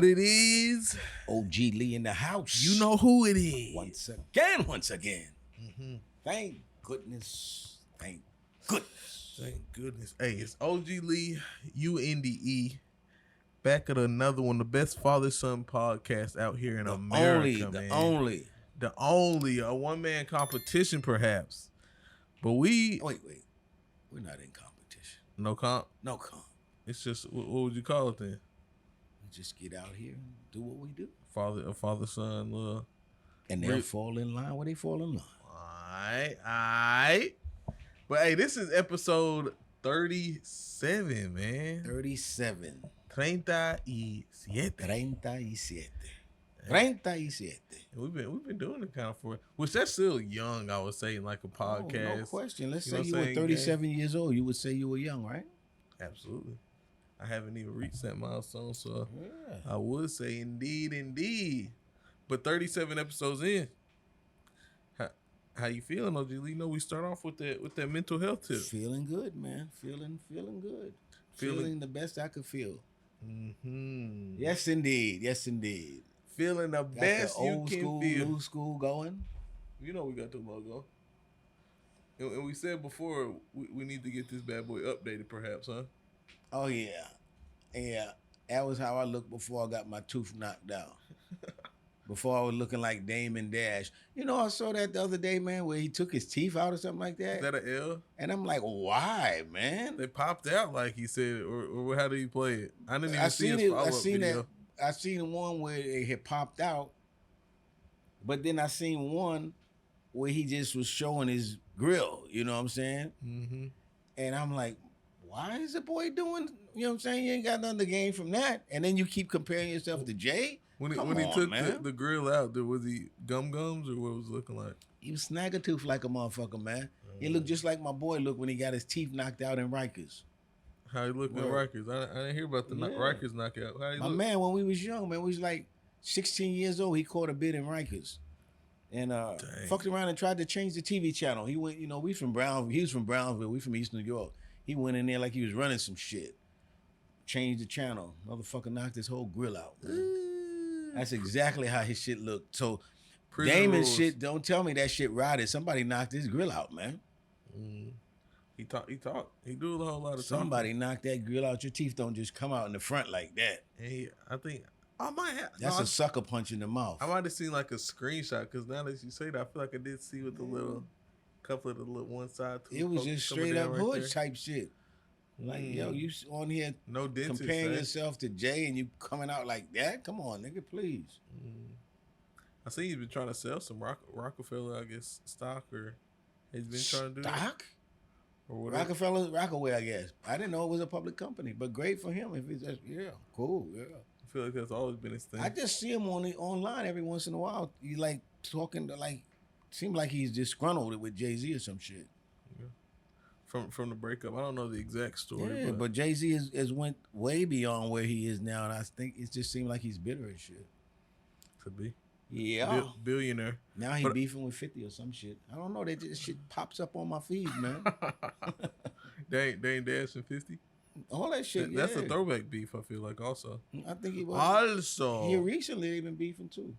what it is? OG Lee in the house. You know who it is. Once again. Mm-hmm. Thank goodness. Thank goodness. Thank goodness. Hey, it's OG Lee, UNDE, back at another one, the best father-son podcast out here in America, The only, a one-man competition, perhaps. But we... Wait. We're not in competition. No comp? No comp. It's just, what would you call it then? We just get out here and do what we do. Father-son love. And they'll fall in line where they fall in line. All right. But hey, this is episode 37, man. 37. 37. 37. We've been doing it kind of for, which that's still young, I would say, in like a podcast. No question. Let's You say know you what were I'm 37 years old. You would say you were young, right? Absolutely. I haven't even reached that milestone, so Yeah. I would say indeed. But 37 episodes in, how you feeling, OG Lee? You know, we start off with that mental health tip. Feeling good, man. Feeling good. Feeling the best I could feel. Mm-hmm. Yes, indeed. Feeling the best the you old can school, feel. new school going. You know we got the logo. And we said before, we need to get this bad boy updated, perhaps, huh? Oh, yeah. That was how I looked before I got my tooth knocked out. Before I was looking like Damon Dash. You know, I saw that the other day, man, where he took his teeth out or something like that. Is that an L? And I'm like, why, man? They popped out like he said, or how did he play it? I didn't even see his follow-up video. I seen one where it had popped out, but then I seen one where he just was showing his grill, you know what I'm saying? Mm-hmm. And I'm like, why is the boy doing, you know what I'm saying? You ain't got nothing to gain from that. And then you keep comparing yourself to Jay. When he took the grill out, was he gums or what was it looking like? He was snag-a-tooth like a motherfucker, man. He looked just like my boy looked when he got his teeth knocked out in Rikers. How he looked in Rikers? I didn't hear about the Rikers knockout. How he my look? man, when we was young, man, we was like 16 years old. He caught a bid in Rikers. And fucked around and tried to change the TV channel. He went, you know, we from Brownsville. He was from Brownsville. We from East New York. He went in there like he was running some shit. Changed the channel. Motherfucker knocked his whole grill out, man. That's exactly how his shit looked. So Damon's shit, don't tell me that shit rotted. Somebody knocked his grill out, man. He talked. He do a whole lot of Somebody knocked that grill out. Your teeth don't just come out in the front like that. And I think I might have. That's a sucker punch in the mouth. I might have seen like a screenshot because now that you say that, I feel like I did see with the little couple of the little one side. It was just straight up hood type shit. Like, yo, you on here no dentist, comparing yourself to Jay and you coming out like that? Come on, nigga, please. I see he's been trying to sell some Rockefeller, I guess, stock, or he's been trying to do stock? Or whatever. Rockefeller, Rockaway, I guess. I didn't know it was a public company, but great for him. If it's just, cool, I feel like that's always been his thing. I just see him online every once in a while. He like talking to seems like he's disgruntled with Jay-Z or some shit. From the breakup. I don't know the exact story. Yeah, but Jay-Z has went way beyond where he is now, and I think it just seems like he's bitter as shit. Could be. Yeah. Billionaire. Now he beefing with 50 or some shit. I don't know. That just shit pops up on my feed, man. they ain't dancing 50? All that shit, That's a throwback beef, I feel like, also. I think he was. Also. Here recently, they've been beefing, too.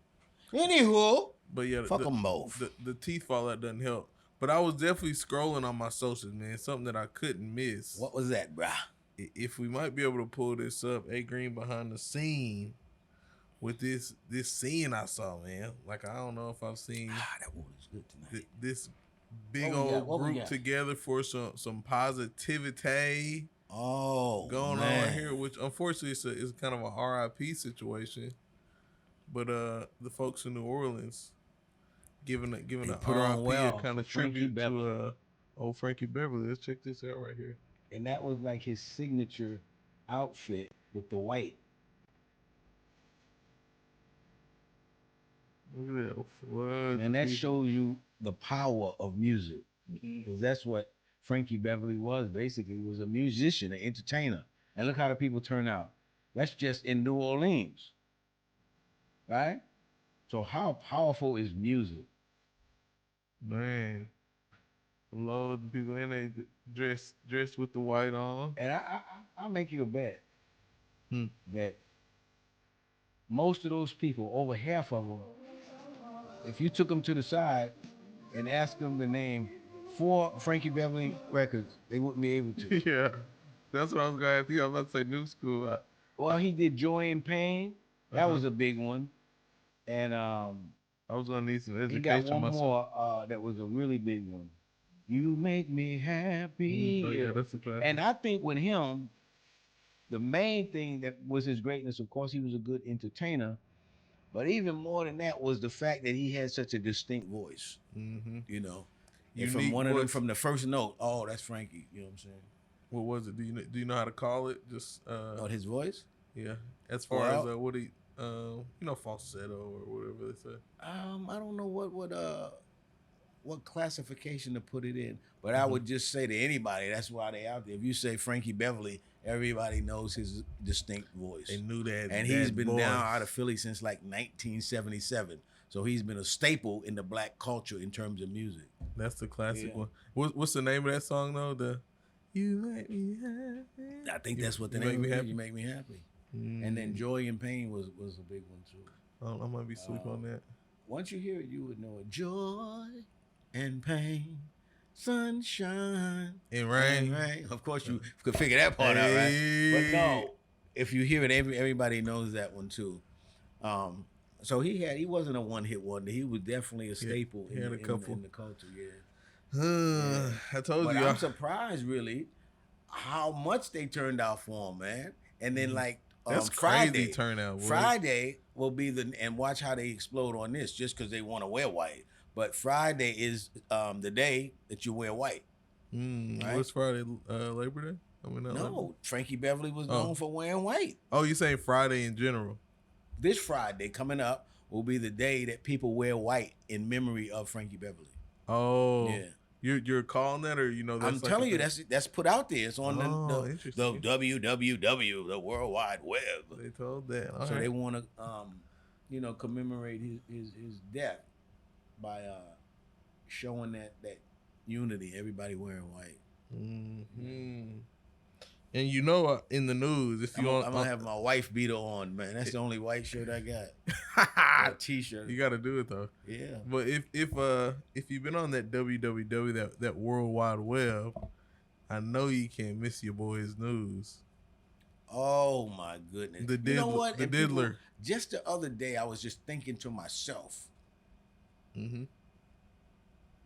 Anywho. But yeah. Fuck them both. The teeth fallout doesn't help. But I was definitely scrolling on my socials, man. Something that I couldn't miss. What was that, bruh? If we might be able to pull this up, A Green behind the scene with this scene I saw, man. Like, I don't know if I've seen that was good tonight. This big old group together for some positivity. Going on here, which unfortunately is kind of a RIP situation. But the folks in New Orleans giving a RIP kind of tribute to old Frankie Beverly. Let's check this out right here. And that was like his signature outfit with the white. Look at that. And that shows you the power of music. Because that's what Frankie Beverly was, basically. He was a musician, an entertainer. And look how the people turn out. That's just in New Orleans. Right? So how powerful is music? Man. Loads of people in there dressed with the white on. And I'll make you a bet. That most of those people, over half of them, if you took them to the side and asked them to name 4 Frankie Beverly records, they wouldn't be able to. Yeah, that's what I was going to ask you. I was about to say New School. Well, he did Joy and Pain. That was a big one. And I was going to need some education. He got one more that was a really big one. You make me happy. Oh, yeah, that's a classic. And I think with him, the main thing that was his greatness, of course, he was a good entertainer. But even more than that was the fact that he had such a distinct voice. You know, and from one of them, from the first note, oh, that's Frankie. You know what I'm saying? What was it? Do you know how to call it? Just his voice? Yeah, as far as what he, falsetto or whatever they say. I don't know what classification to put it in, but I would just say to anybody, that's why they out there. If you say Frankie Beverly, everybody knows his distinct voice. They knew that. And he's been down out of Philly since like 1977. So he's been a staple in the black culture in terms of music. That's the classic one. What's the name of that song though? The You Make Me Happy. I think that's what the name is. You Make Me Happy. And then Joy and Pain was a big one too. I might be sleep on that. Once you hear it, you would know it. Joy and pain, sunshine and rain. Of course, you could figure that part out, right? But no, if you hear it, everybody knows that one too. So he wasn't a one-hit wonder. He was definitely a staple in the culture. Yeah. I told you. I'm surprised, really, how much they turned out for him, man. And then that's Friday, crazy turnout. Boy. Friday will be and watch how they explode on this, just because they want to wear white. But Friday is the day that you wear white. Right? What's Friday? Labor Day? No, Frankie Beverly was known for wearing white. Oh, you're saying Friday in general? This Friday coming up will be the day that people wear white in memory of Frankie Beverly. Oh, yeah. You're calling that, or that's I'm telling you, that's put out there. It's on the www, the World Wide Web. They told that. So they want to, commemorate his death by showing that unity. Everybody wearing white. And in the news, if I'm gonna have my wife beater on, man. That's the only white shirt I got. A t-shirt. You got to do it though. Yeah. But if you've been on that www, that World Wide Web, I know you can't miss your boy's news. Oh my goodness. The Diddler. You know what? The Diddler. Just the other day, I was just thinking to myself. And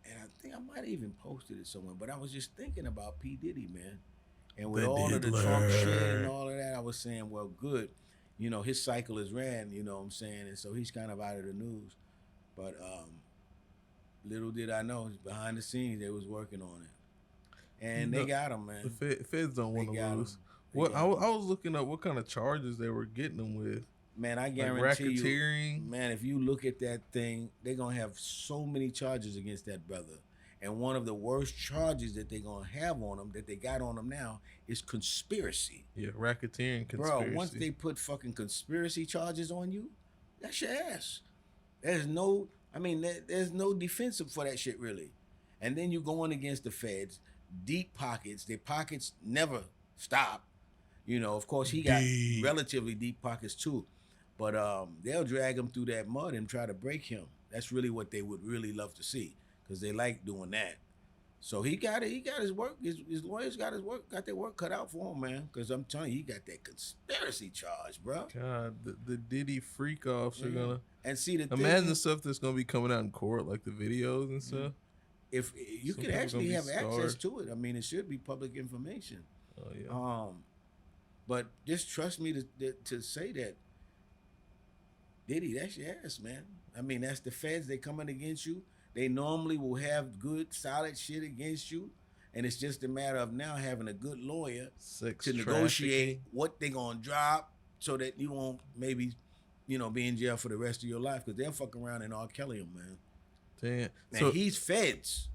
I think I might have even posted it somewhere, but I was just thinking about P. Diddy, man. And with all of the Trump shit and all of that, I was saying, well, good. His cycle is ran, you know what I'm saying? And so he's kind of out of the news. But little did I know, behind the scenes, they was working on it. And they got him, man. The feds don't want to lose. I was looking up what kind of charges they were getting them with. Man, I guarantee you, man, if you look at that thing, they're going to have so many charges against that brother. And one of the worst charges that they're going to have on them, that they got on them now, is conspiracy. Yeah, racketeering conspiracy. Bro, once they put fucking conspiracy charges on you, that's your ass. There's no defense for that shit, really. And then you're going against the feds, deep pockets. Their pockets never stop. Of course, he got relatively deep pockets, too. But they'll drag him through that mud and try to break him. That's really what they would really love to see. Because they like doing that. So he got it. He got his work. His lawyers got their work cut out for him, man. Because I'm telling you, he got that conspiracy charge, bro. God, the Diddy freak offs are gonna. And see imagine the stuff that's gonna be coming out in court, like the videos and stuff. If you could actually have access to it, I mean, it should be public information. Oh yeah. But just trust me to say that, Diddy, that's your ass, man. I mean, that's the feds. They coming against you. They normally will have good, solid shit against you. And it's just a matter of now having a good lawyer to negotiate what they're going to drop so that you won't maybe, be in jail for the rest of your life. Because they'll fuck around and R. Kelly him, man. Damn. Man, he's feds.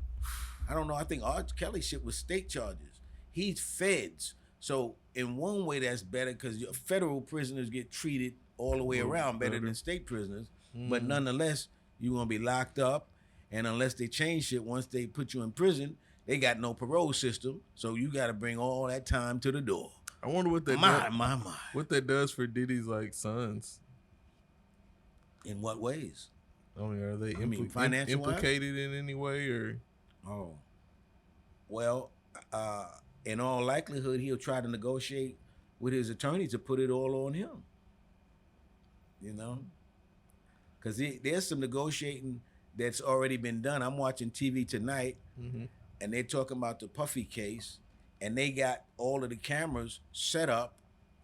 I don't know. I think R. Kelly shit was state charges. He's feds. So in one way, that's better because federal prisoners get treated all the way around better than state prisoners. But nonetheless, you're going to be locked up. And unless they change shit, once they put you in prison, they got no parole system. So you got to bring all that time to the door. I wonder what that my. What that does for Diddy's sons. In what ways? I mean, are they financial implicated in any way, or? Oh, well, in all likelihood, he'll try to negotiate with his attorney to put it all on him. You know, because there's some negotiating that's already been done. I'm watching TV tonight, and they're talking about the Puffy case, and they got all of the cameras set up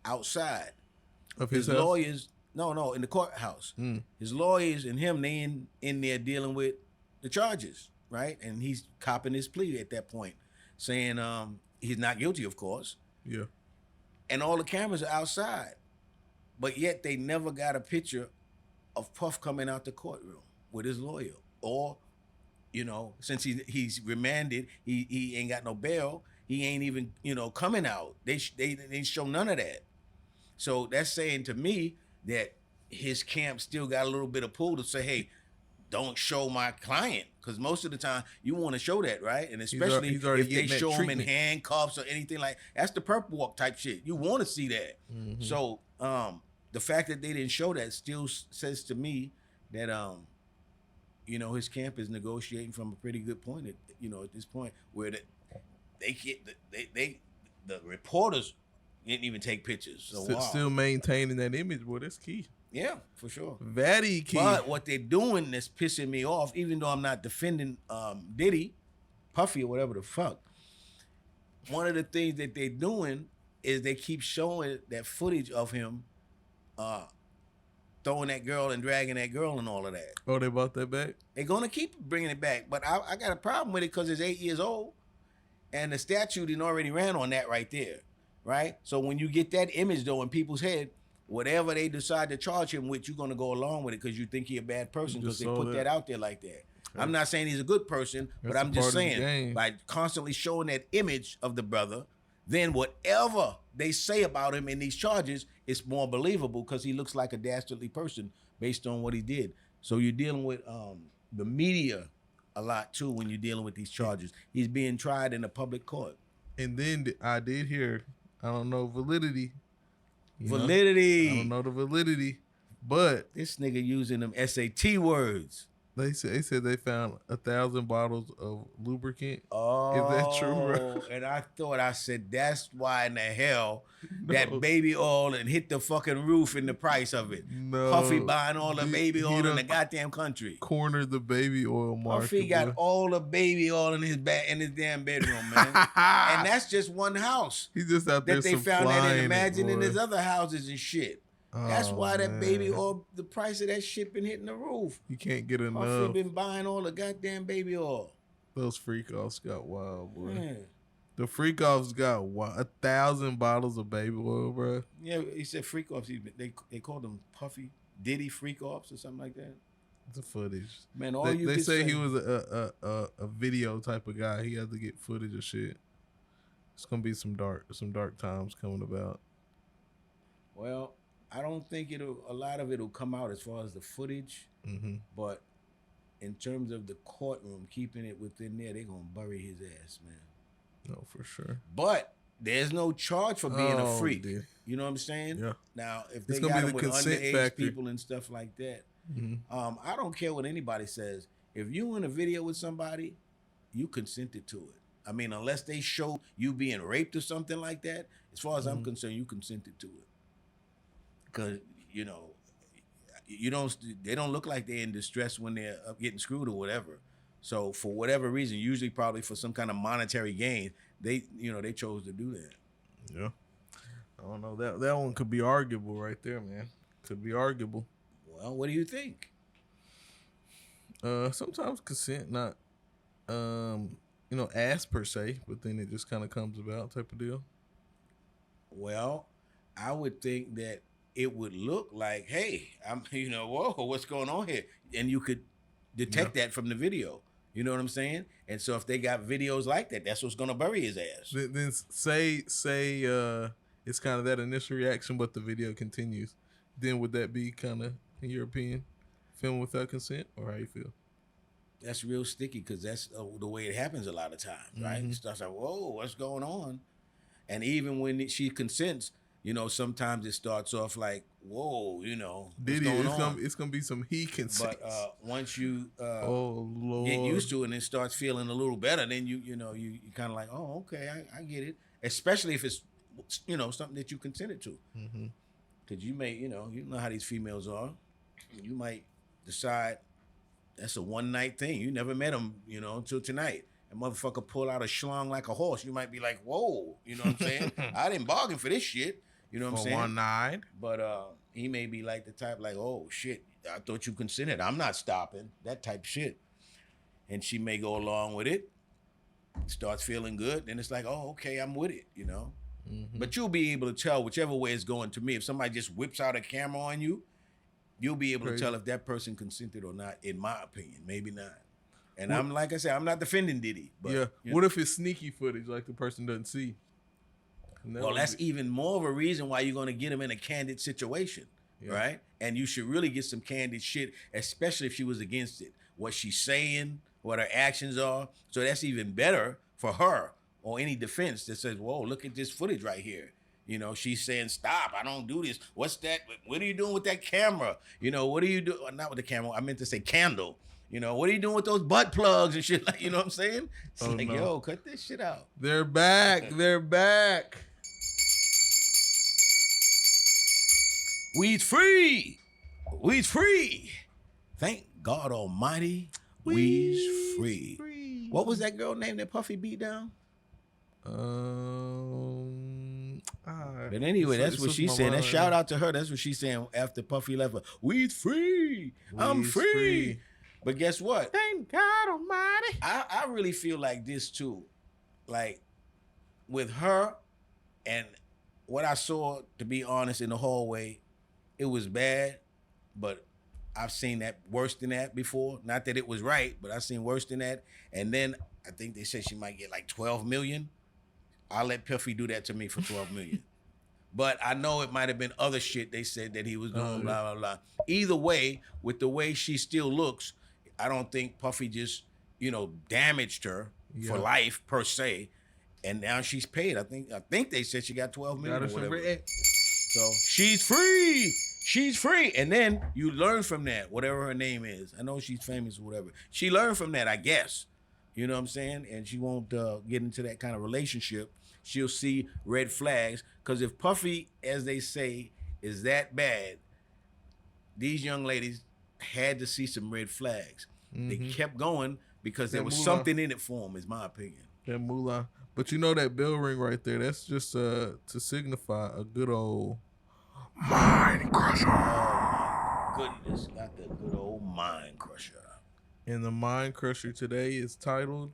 outside. Of his lawyers, no, in the courthouse. His lawyers and him, they in there dealing with the charges, right? And he's copping his plea at that point, saying he's not guilty, of course. Yeah. And all the cameras are outside, but yet they never got a picture of Puff coming out the courtroom with his lawyer, or, you know, since he's remanded, he ain't got no bail. He ain't even, you know, coming out. They show none of that. So that's saying to me that his camp still got a little bit of pull to say, hey, don't show my client, because most of the time you want to show that, right? And especially if they show him in handcuffs or anything like that's the perp walk type shit. You want to see that. So the fact that they didn't show that still says to me that you know, his camp is negotiating from a pretty good point at, you know, at this point where the reporters didn't even take pictures. So still maintaining that image, boy, that's key. Yeah, for sure. Very key. But what they're doing that's pissing me off, even though I'm not defending Diddy, Puffy, or whatever the fuck, one of the things that they're doing is they keep showing that footage of him throwing that girl and dragging that girl and all of that. Oh, they brought that back? They're going to keep bringing it back. But I got a problem with it because it's 8 years old, and the statute had already ran on that right there, right? So when you get that image, though, in people's head, whatever they decide to charge him with, you're going to go along with it because you think he's a bad person because they put that out there like that. Okay. I'm not saying he's a good person, but I'm just saying by constantly showing that image of the brother, then whatever they say about him in these charges, it's more believable because he looks like a dastardly person based on what he did. So you're dealing with the media a lot too when you're dealing with these charges. He's being tried in a public court. And then I did hear, I don't know validity. I don't know the validity, but this nigga using them SAT words. They said they found 1,000 bottles of lubricant. Oh, is that true, bro? And I said that's why in the hell that baby oil and hit the fucking roof in the price of it. No, Puffy buying all the baby oil in the goddamn country. Cornered the baby oil market. Puffy got all the baby oil in his damn bedroom, man. And that's just one house. He's just out there that they found that in. Imagine in his other houses and shit. That's why that baby oil, the price of that shit been hitting the roof. You can't get enough. Puffy been buying all the goddamn baby oil. Those freak-offs got wild, boy. Man. The freak-offs got 1,000 bottles of baby oil, bro. Yeah, he said freak-offs. They called them Puffy Diddy freak-offs or something like that. The footage. Man, they say he was a video type of guy. He had to get footage of shit. It's gonna be some dark times coming about. Well, I don't think a lot of it will come out as far as the footage, but in terms of the courtroom, keeping it within there, they're going to bury his ass, man. No, for sure. But there's no charge for being a freak. Dude. You know what I'm saying? Yeah. Now, if they got him with underage people and stuff like that, I don't care what anybody says. If you in a video with somebody, you consented to it. I mean, unless they show you being raped or something like that, as far as I'm concerned, you consented to it. Because, you know, they don't look like they're in distress when they're getting screwed or whatever. So for whatever reason, usually probably for some kind of monetary gain, they chose to do that. Yeah. I don't know. That one could be arguable right there, man. Could be arguable. Well, what do you think? Sometimes consent not, asked per se, but then it just kind of comes about type of deal. Well, I would think that it would look like, hey, whoa, what's going on here? And you could detect that from the video. You know what I'm saying? And so if they got videos like that, that's what's going to bury his ass. Then say it's kind of that initial reaction, but the video continues. Then would that be kind of, in your opinion, film without consent, or how you feel? That's real sticky because that's the way it happens a lot of times, right? It starts like, whoa, what's going on? And even when she consents, you know, sometimes it starts off like, whoa, you know, Diddy, it's gonna be some he can say. But once you oh Lord, get used to it and it starts feeling a little better, then you kind of like, oh, okay, I get it. Especially if it's, you know, something that you consented to. Because you may, you know how these females are. You might decide that's a one night thing. You never met them, you know, until tonight. And motherfucker pull out a schlong like a horse. You might be like, whoa, you know what I'm saying? I didn't bargain for this shit. You know what I'm saying? One night. But he may be like the type like, oh shit, I thought you consented. I'm not stopping. That type of shit. And she may go along with it, starts feeling good, then it's like, oh, okay, I'm with it, you know? But you'll be able to tell whichever way it's going to me. If somebody just whips out a camera on you, you'll be able to tell if that person consented or not, in my opinion. Maybe not. And I'm like I said, I'm not defending Diddy. But, yeah. What if it's sneaky footage, like the person doesn't see? Well, that's even more of a reason why you're going to get him in a candid situation, right? And you should really get some candid shit, especially if she was against it. What she's saying, what her actions are. So that's even better for her or any defense that says, whoa, look at this footage right here. You know, she's saying, stop, I don't do this. What's that? What are you doing with that camera? You know, what are you doing? Not with the camera. I meant to say candle. You know, what are you doing with those butt plugs and shit? Like, you know what I'm saying? It's like, yo, cut this shit out. They're back. They're back. Weed's free. Weed's free. Thank God Almighty. Weed's free. What was that girl name that Puffy beat down? But anyway, that's what she said. That shout out to her. That's what she's saying after Puffy left her. Weed's free. I'm free. But guess what? Thank God Almighty. I really feel like this too. Like with her and what I saw, to be honest, in the hallway, it was bad, but I've seen that worse than that before. Not that it was right, but I've seen worse than that. And then I think they said she might get like 12 million. I'll let Puffy do that to me for 12 million. But I know it might have been other shit they said that he was doing, blah, blah, blah. Either way, with the way she still looks, I don't think Puffy just, you know, damaged her for life per se. And now she's paid. I think they said she got 12 million or whatever. So she's free. She's free. And then you learn from that, whatever her name is. I know she's famous or whatever. She learned from that, I guess. You know what I'm saying? And she won't get into that kind of relationship. She'll see red flags. Because if Puffy, as they say, is that bad, these young ladies had to see some red flags. They kept going because there was something in it for them, is my opinion. That moolah. But you know that bell ring right there, that's just to signify a good old mind crusher. Oh, my goodness. Got the good old mind crusher. And the mind crusher today is titled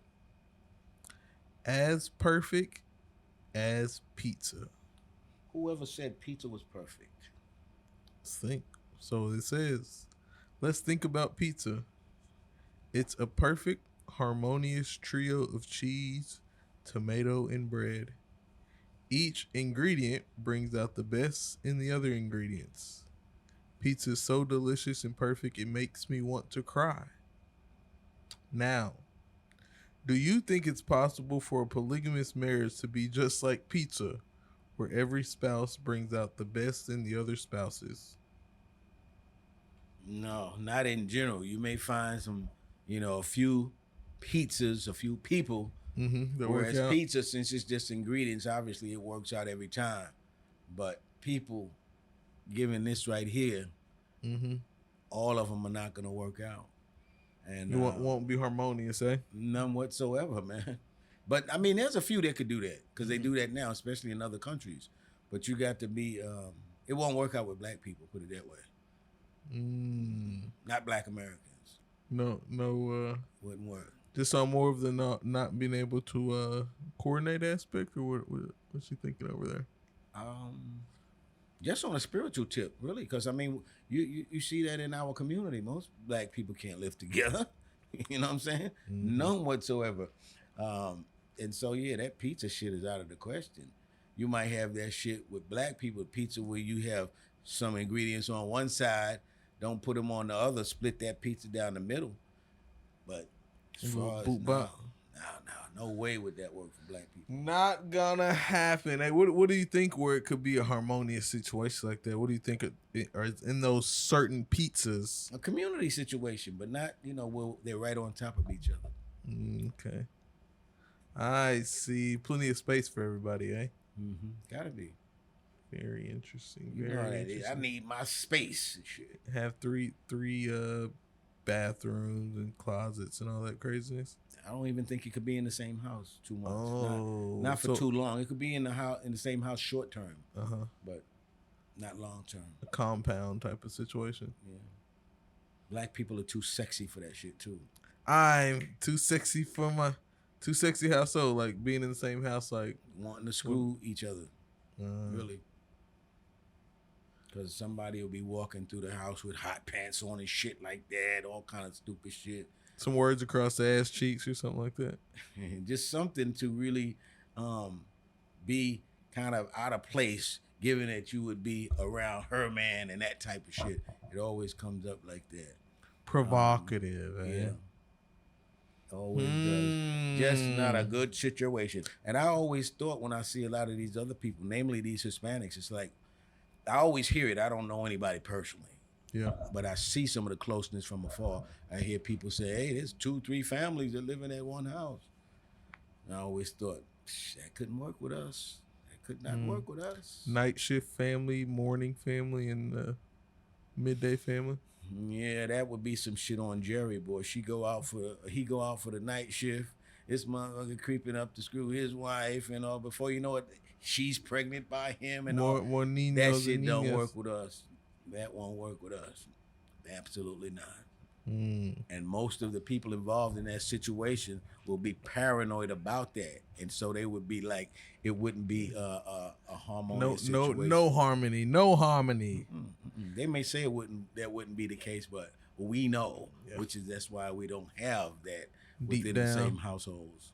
As Perfect as Pizza. Whoever said pizza was perfect? Let's think. So it says, let's think about pizza. It's a perfect, harmonious trio of cheese, tomato, and bread. Each ingredient brings out the best in the other ingredients. Pizza is so delicious and perfect, it makes me want to cry. Now, do you think it's possible for a polygamous marriage to be just like pizza, where every spouse brings out the best in the other spouses? No, not in general. You may find some, a few pizzas, a few people. Whereas pizza, since it's just ingredients, obviously it works out every time. But people, given this right here, all of them are not going to work out. And it won't be harmonious, eh? None whatsoever, man. But I mean, there's a few that could do that because they do that now, especially in other countries. But you got to be. It won't work out with black people. Put it that way. Not black Americans. No. Wouldn't work. Just on more of the not being able to coordinate aspect, or what's she thinking over there? Just on a spiritual tip, really, because I mean, you see that in our community. Most black people can't live together. You know what I'm saying? None whatsoever. And so yeah, that pizza shit is out of the question. You might have that shit with black people pizza where you have some ingredients on one side, don't put them on the other, split that pizza down the middle. But as far as no. no way would that work for black people. Not gonna happen. Hey, what do you think where it could be a harmonious situation like that? What do you think are in those certain pizzas? A community situation, but not, where they're right on top of each other. Okay. I see. Plenty of space for everybody, eh? Mm-hmm. Gotta be. Very interesting. I need my space and shit. Have three bathrooms and closets and all that craziness. I don't even think it could be in the same house too much. Oh, not for too long. It could be in the same house short term. But not long term. A compound type of situation. Yeah. Black people are too sexy for that shit too. I'm too sexy for my too sexy household, like being in the same house, like wanting to screw each other. Really. Because somebody will be walking through the house with hot pants on and shit like that, all kind of stupid shit. Some words across the ass cheeks or something like that. Just something to really be kind of out of place, given that you would be around her man and that type of shit. It always comes up like that. Provocative, yeah. Always does. Just not a good situation. And I always thought when I see a lot of these other people, namely these Hispanics, it's like, I always hear it. I don't know anybody personally. Yeah. But I see some of the closeness from afar. I hear people say, hey, there's 2-3 families that live in that one house. And I always thought, that couldn't work with us. That could not work with us. Night shift family, morning family, and midday family. Yeah, that would be some shit on Jerry, boy. He go out for the night shift. This motherfucker creeping up to screw his wife and all. Before you know it, she's pregnant by him and all. That shit don't work with us. That won't work with us. Absolutely not. And most of the people involved in that situation will be paranoid about that, and so they would be like, it wouldn't be a harmonious situation. No harmony. They may say that wouldn't be the case, but we know, that's why we don't have that within the same households.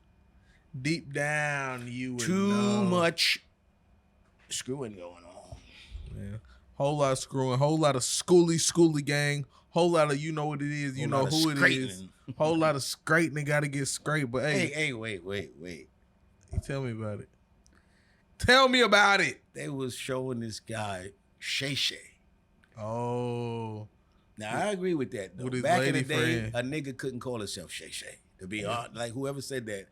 Deep down, you would too much screwing going on. Yeah, whole lot of screwing, whole lot of schooly gang. Whole lot of you know what it is, you know who it is. Whole lot of straightening got to get scraped. But hey, wait. Tell me about it. Tell me about it. They was showing this guy Shay Shay. Oh. Now I agree with that though. With Back in the day, a nigga couldn't call himself Shay Shay. To be honest, like whoever said that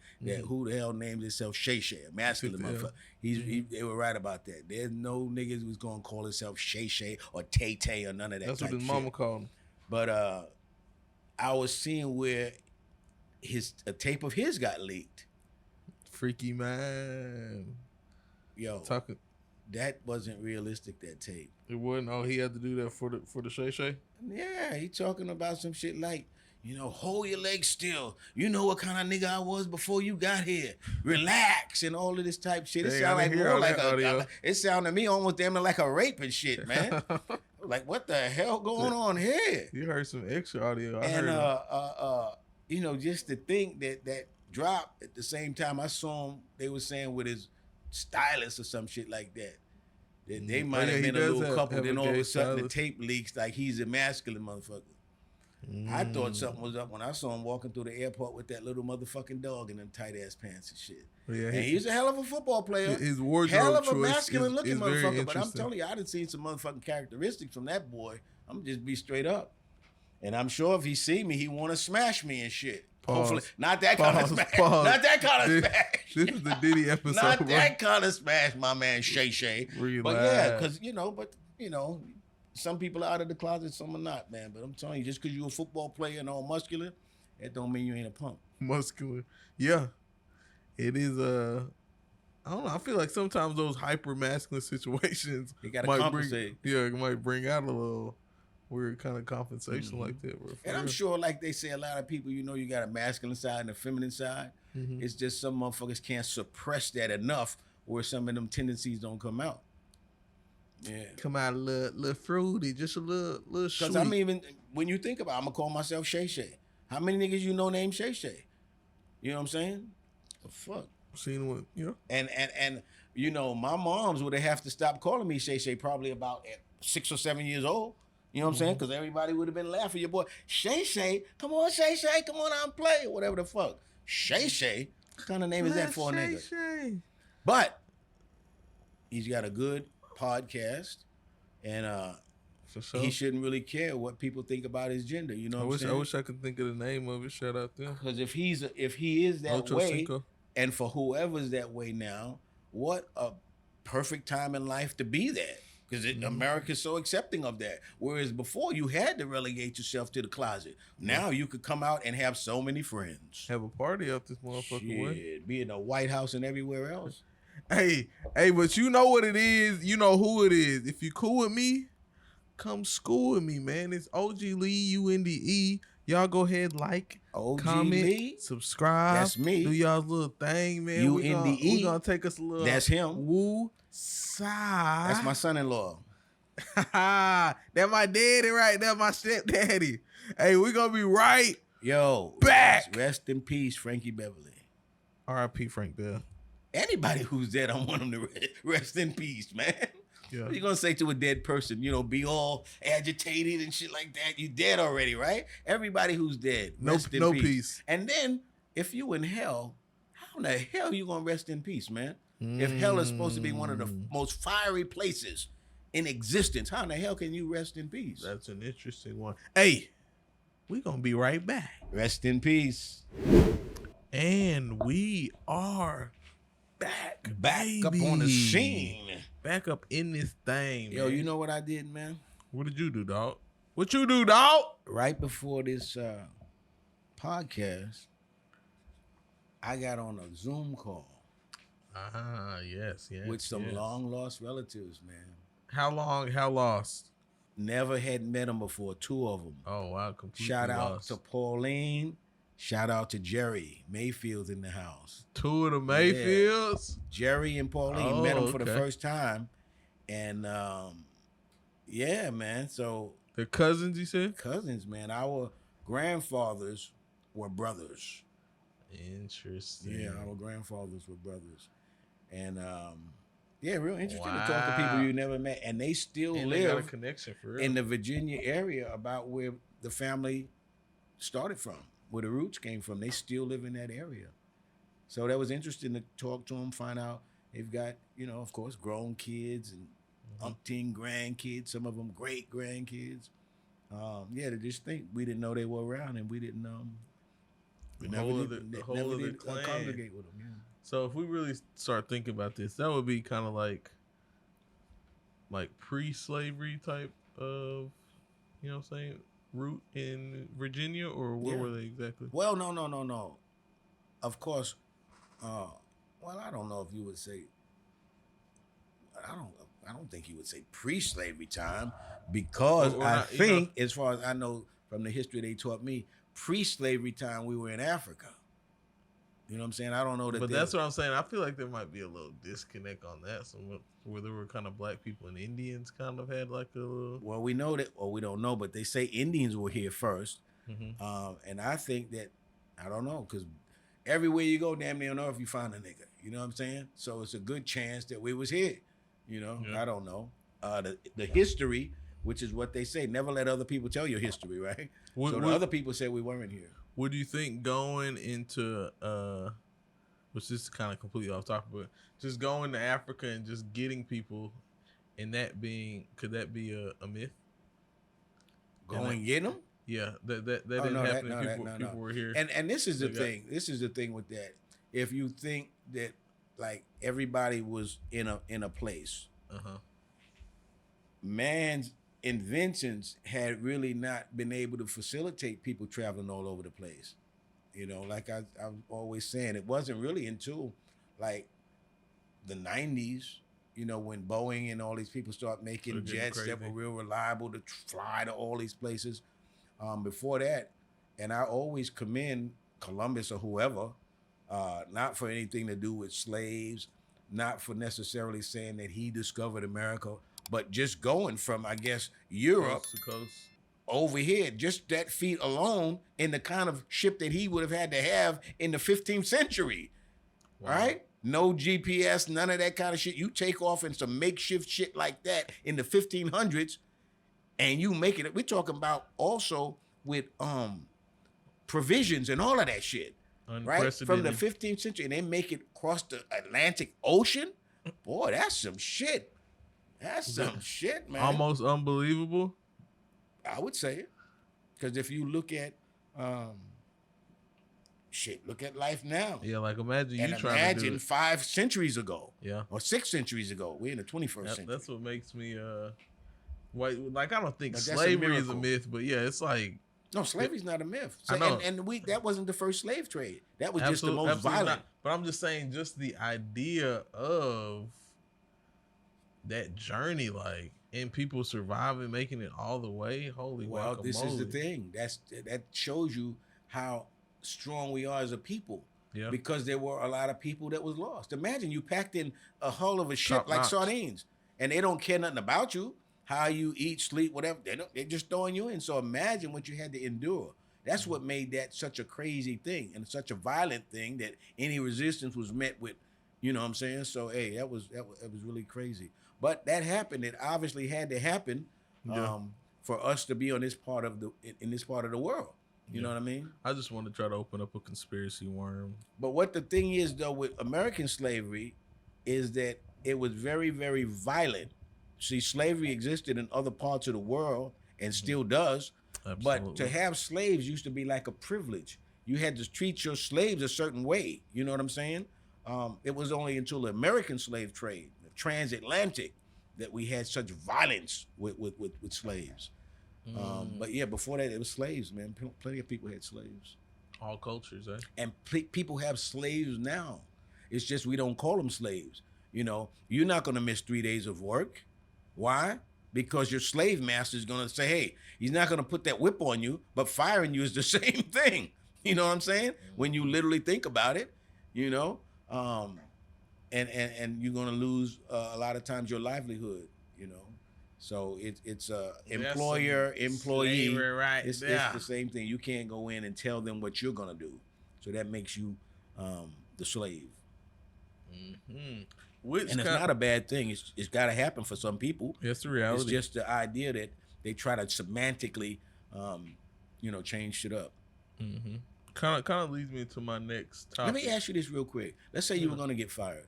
who the hell named himself Shay Shay, a masculine motherfucker. They were right about that. There's no niggas who's gonna call himself Shay Shay or Tay Tay or none of that. That's what his mama called him. But I was seeing where a tape of his got leaked. Freaky man. Yo, that wasn't realistic, that tape. It wasn't? Oh, he had to do that for the Shay Shay? Yeah, he talking about some shit like, hold your legs still. You know what kind of nigga I was before you got here. Relax and all of this type shit. It sounded it sounded to me almost damn like a rape and shit, man. Like, what the hell going on here? You heard some extra audio. Just to think that dropped at the same time I saw him, they were saying with his stylist or some shit like that. They might have been a little couple, then all of a sudden the tape leaks like he's a masculine motherfucker. I thought something was up when I saw him walking through the airport with that little motherfucking dog in them tight ass pants and shit. Yeah, and he's a hell of a football player. His wardrobe hell of a choice masculine looking motherfucker. But I'm telling you, I done seen some motherfucking characteristics from that boy. I'm just be straight up. And I'm sure if he see me, he want to smash me and shit. Hopefully, not that kind of smash. Not that kind of smash. This is the Diddy episode. Not that kind of smash, my man Shay Shay. Relax. But yeah, because some people are out of the closet, some are not, man. But I'm telling you, just because you're a football player and all muscular, that don't mean you ain't a punk. Muscular. Yeah. It is I don't know. I feel like sometimes those hyper masculine situations you gotta compensate. It might bring out a little weird kind of compensation like that. And I'm sure, like they say, a lot of people, you got a masculine side and a feminine side. It's just some motherfuckers can't suppress that enough where some of them tendencies don't come out. Yeah, come out a little fruity, just a little sweet. Because when you think about it, I'm going to call myself Shay Shay. How many niggas you know named Shay Shay? You know what I'm saying? The fuck? Seen one, And my moms would have to stop calling me Shay Shay probably about at 6 or 7 years old. You know what I'm saying? Because everybody would have been laughing at your boy. Shay Shay, come on, Shay Shay, come on out and play. Whatever the fuck. Shay Shay. What kind of name is that for a nigga? But he's got a good podcast, and for sure. He shouldn't really care what people think about his gender. You know what I'm saying? I wish I could think of the name of it. Shout out there. Because if he is that way, and for whoever's that way now, what a perfect time in life to be that. Because America's so accepting of that. Whereas before, you had to relegate yourself to the closet. Now you could come out and have so many friends. Have a party out this motherfucking way. Be in the White House and everywhere else. Hey, but you know what it is. You know who it is. If you cool with me, come school with me, man. It's OG Lee, UNDE. Y'all go ahead, like, OG comment, Lee? Subscribe. That's me. Do y'all's little thing, man. UNDE. We gonna take us a little. That's him. Woo side. That's my son-in-law. That my daddy right there, my stepdaddy. Hey, we gonna be right. Yo, back. Rest in peace, Frankie Beverly. R.I.P. Frank Bell. Anybody who's dead, I want them to rest in peace, man. Yeah. What are you gonna say to a dead person? You know, be all agitated and shit like that. You dead already, right? Everybody who's dead, rest in peace. And then, if you in hell, how in the hell you gonna rest in peace, man? If hell is supposed to be one of the most fiery places in existence, how in the hell can you rest in peace? That's an interesting one. Hey, we gonna be right back. Rest in peace. And we are back up on the scene. Back up in this thing, Yo, man. you know what I did, man? What did you do, dog? What you do, dog? Right before this podcast, I got on a Zoom call. Yes. With some long-lost relatives, man. How long? How lost? Never had met them before, 2 of them. Oh, wow. Completely Shout out lost. to Pauline. Shout out to Jerry. Mayfield's in the house. 2 of the Mayfields? Yeah. Jerry and Pauline met them for the first time. And, yeah, man. So. They're cousins, you said? Cousins, man. Our grandfathers were brothers. Interesting. Yeah, our grandfathers were brothers. And, yeah, real interesting to talk to people you never met. And they still live they got a connection for real. in the Virginia area about where the family started from, where the roots came from. They still live in that area. So that was interesting to talk to them, find out they've got, you know, of course, grown kids and umpteen grandkids, some of them great grandkids. Yeah, to just think we didn't know they were around and we didn't never did congregate with them. Yeah. So if we really start thinking about this, that would be kind of like pre-slavery type of, you know what I'm saying, root in Virginia, or where were they exactly? Well, no. Of course, well, I don't know if you would say, I don't think you would say pre-slavery time, because I think, as far as I know from the history they taught me, pre-slavery time we were in Africa. You know what I'm saying? I don't know that. But that's what I'm saying. I feel like there might be a little disconnect on that. So where there were kind of black people and Indians kind of had like a little. Well, we know that, or we don't know, but they say Indians were here first. And I think that, I don't know, because everywhere you go, damn near on earth, you find a nigga. You know what I'm saying? So it's a good chance that we was here. You know, I don't know. The history, which is what they say, never let other people tell your history, right? So the other people said we weren't here. What do you think going into, which is kind of completely off topic, but just going to Africa and just getting people, and that being, could that be a myth? Going get them? Yeah, that didn't happen. People were here. And this is the thing. This is the thing with that. If you think that like everybody was in a place, man's inventions had really not been able to facilitate people traveling all over the place. You know, like I'm always saying, it wasn't really until like the 90s, you know, when Boeing and all these people start making jets that were real reliable to fly to all these places. Before that, and I always commend Columbus or whoever, not for anything to do with slaves, not for necessarily saying that he discovered America, but just going from, I guess, Europe coast to coast over here, just that feat alone in the kind of ship that he would have had to have in the 15th century, right? No GPS, none of that kind of shit. You take off in some makeshift shit like that in the 1500s, and you make it. We're talking about also with provisions and all of that shit. right? From the 15th century, and they make it across the Atlantic Ocean. Boy, that's some shit. That's some shit, man. Almost unbelievable. I would say it. Because if you look at, look at life now. Yeah, like imagine 5 centuries ago. Yeah. Or 6 centuries ago. We're in the 21st century. That's what makes me, like, I don't think slavery is a myth, but yeah, it's like. No, slavery's not a myth. So, I know. And that wasn't the first slave trade. That was just the most violent. Not. But I'm just saying, just the idea of that journey, like, and people surviving, making it all the way. Holy guacamole. This is the thing. That shows you how strong we are as a people. Yeah. Because there were a lot of people that was lost. Imagine you packed in a hull of a ship like sardines, and they don't care nothing about you. How you eat, sleep, whatever. They're just throwing you in. So imagine what you had to endure. That's what made that such a crazy thing and such a violent thing that any resistance was met with, you know what I'm saying? So, hey, that was really crazy. But that happened. It obviously had to happen for us to be on this part of in this part of the world. You know what I mean? I just want to try to open up a conspiracy worm. But what the thing is, though, with American slavery is that it was very, very violent. See, slavery existed in other parts of the world and still does. Absolutely. But to have slaves used to be like a privilege. You had to treat your slaves a certain way. You know what I'm saying? It was only until the American slave trade, the transatlantic, that we had such violence with slaves. But yeah, before that, it was slaves, man. Plenty of people had slaves. All cultures, eh? And people have slaves now. It's just we don't call them slaves. You know, you're not going to miss 3 days of work. Why? Because your slave master is going to say, hey, he's not going to put that whip on you, but firing you is the same thing. You know what I'm saying? When you literally think about it, you know, and you're going to lose a lot of times your livelihood, you know. So it's employer, employee. Right. It's the same thing. You can't go in and tell them what you're going to do. So that makes you the slave. Mm-hmm. And it's not a bad thing. It's got to happen for some people. That's the reality. It's just the idea that they try to semantically, change shit up. Mm-hmm. Kind of leads me to my next topic. Let me ask you this real quick. Let's say you were going to get fired.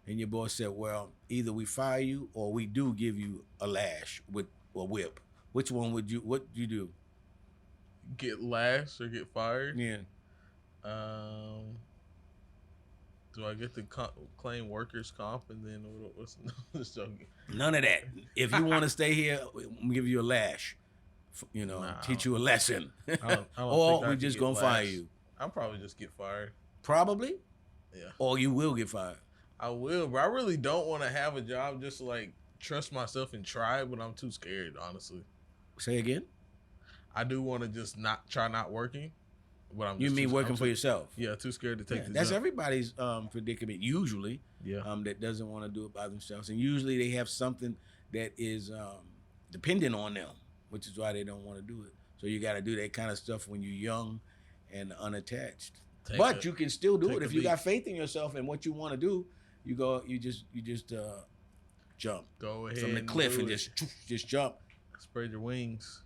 And your boss said, well, either we fire you or we do give you a lash with a whip. What would you do? Get lashed or get fired? Yeah. Do I get to claim workers' comp and then what's none of that? If you want to stay here, we'll give you a lash. Teach you a lesson. I don't or we're just gonna fire you. I'll probably just get fired. Probably. Yeah. Or you will get fired. I will, but I really don't want to have a job just to like trust myself and try it, but I'm too scared, honestly. Say again? I do want to just not working. But I'm you mean working for yourself? Yeah, too scared to take the that's jump. Everybody's predicament usually. Yeah. That doesn't want to do it by themselves, and usually they have something that is dependent on them, which is why they don't want to do it. So you got to do that kind of stuff when you're young and unattached. You can still do it if you got faith in yourself and what you want to do. You just jump. Go ahead from the cliff and just jump. Spread your wings.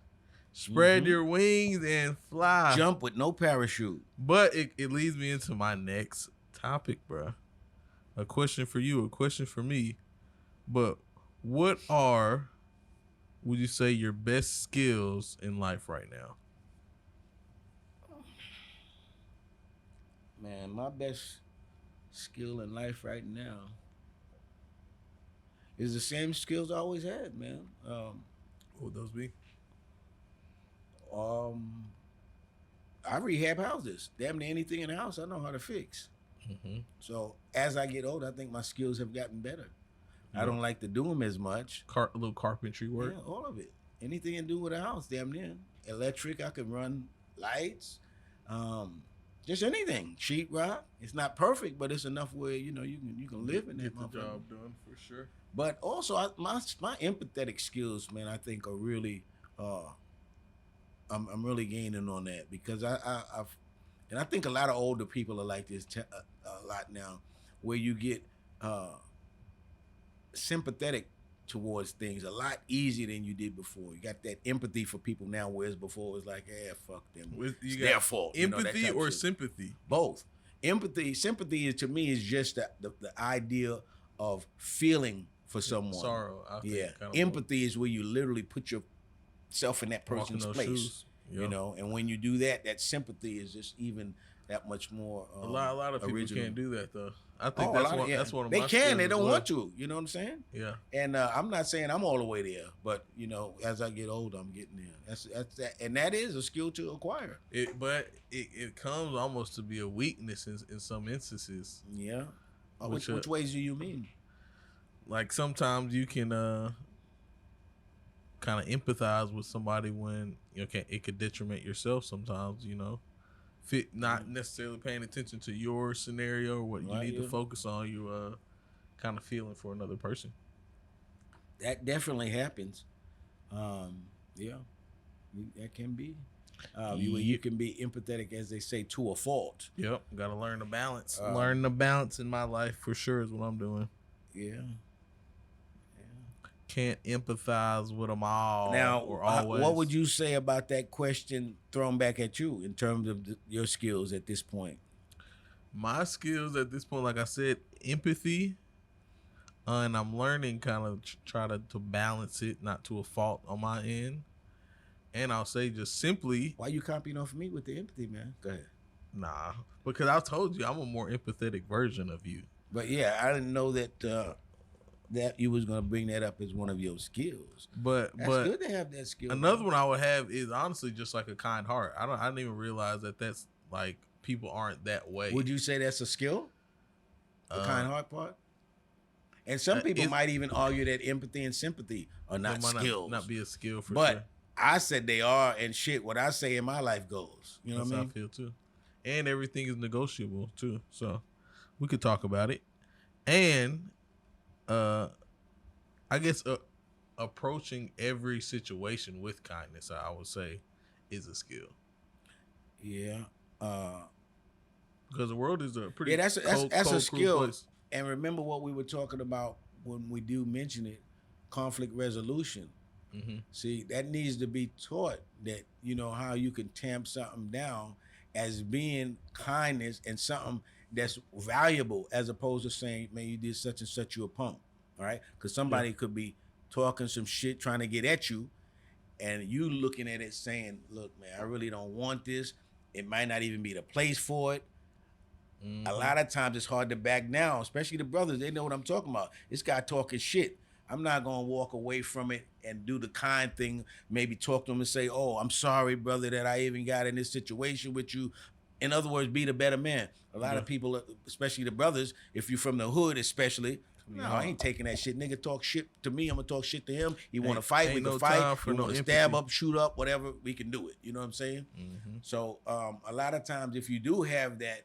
Spread your wings and fly. Jump with no parachute. But it leads me into my next topic, bro. A question for you, a question for me. But what would you say, your best skills in life right now? Man, my best skill in life right now is the same skills I always had, man. What would those be? I rehab houses. Damn near anything in the house I know how to fix. Mm-hmm. So as I get older, I think my skills have gotten better. I don't like to do them as much. A little carpentry work. Yeah, all of it. Anything to do with a house, damn near. Electric, I can run lights. Just anything. Sheetrock. It's not perfect, but it's enough where you can live in that. Get the job done for sure. But also, my empathetic skills, man, I think are really. I'm really gaining on that because I think a lot of older people are like this a lot now, where you get sympathetic towards things a lot easier than you did before. You got that empathy for people now, whereas before it was like, fuck them. It's their fault. Empathy or sympathy? Both. Sympathy is, to me, is just the idea of feeling for someone. Sorrow. Empathy is where you literally put yourself in that person's place. Yep. You know, and when you do that, that sympathy is just even that much more. A lot of people original. can't do that though. I think that's one of my. They can. They don't want to. You know what I'm saying? Yeah. And I'm not saying I'm all the way there, but you know, as I get older, I'm getting there. That's that, and that is a skill to acquire. But it comes almost to be a weakness in some instances. Yeah. Which ways do you mean? Like sometimes you can kind of empathize with somebody when it could detriment yourself. Sometimes not necessarily paying attention to your scenario or what you need to focus on. You kind of feeling for another person. That definitely happens. Yeah, that can be. You can be empathetic, as they say, to a fault. Yep, got to learn the balance. Learn the balance in my life for sure is what I'm doing. Yeah. Can't empathize with them all. Now, or always. What would you say about that question thrown back at you in terms of your skills at this point? My skills at this point, like I said, empathy, and I'm learning kind of try to balance it, not to a fault on my end. And I'll say just simply, why you copying off me with the empathy, man? Go ahead. Nah, because I told you I'm a more empathetic version of you. But yeah, I didn't know that you was gonna bring that up as one of your skills. But that's good to have that skill. Another one I would have is honestly just like a kind heart. I didn't even realize that's like people aren't that way. Would you say that's a skill? The kind heart part? And some people might even argue that empathy and sympathy are not skills. Not be a skill for but sure. I said they are, and shit, what I say in my life goes. You know what I mean? I feel too. And everything is negotiable too. So we could talk about it. And I guess approaching every situation with kindness, I would say, is a skill. Yeah. Because the world is a pretty that's cold, a skill. place. And remember what we were talking about when we do mention it, conflict resolution. Mm-hmm. See, that needs to be taught, that how you can tamp something down as being kindness and something that's valuable, as opposed to saying, man, you did such and such, you a punk. All right? Because somebody could be talking some shit trying to get at you, and you looking at it saying, look, man, I really don't want this. It might not even be the place for it. Mm-hmm. A lot of times it's hard to back down, especially the brothers. They know what I'm talking about. This guy talking shit. I'm not going to walk away from it and do the kind thing, maybe talk to him and say, oh, I'm sorry, brother, that I even got in this situation with you. In other words, be the better man. A lot of people, especially the brothers, if you're from the hood especially, no, I ain't taking that shit. Nigga talk shit to me, I'm going to talk shit to him. He want to fight, we can fight. He want to stab up, shoot up, whatever, we can do it. You know what I'm saying? Mm-hmm. So a lot of times if you do have that,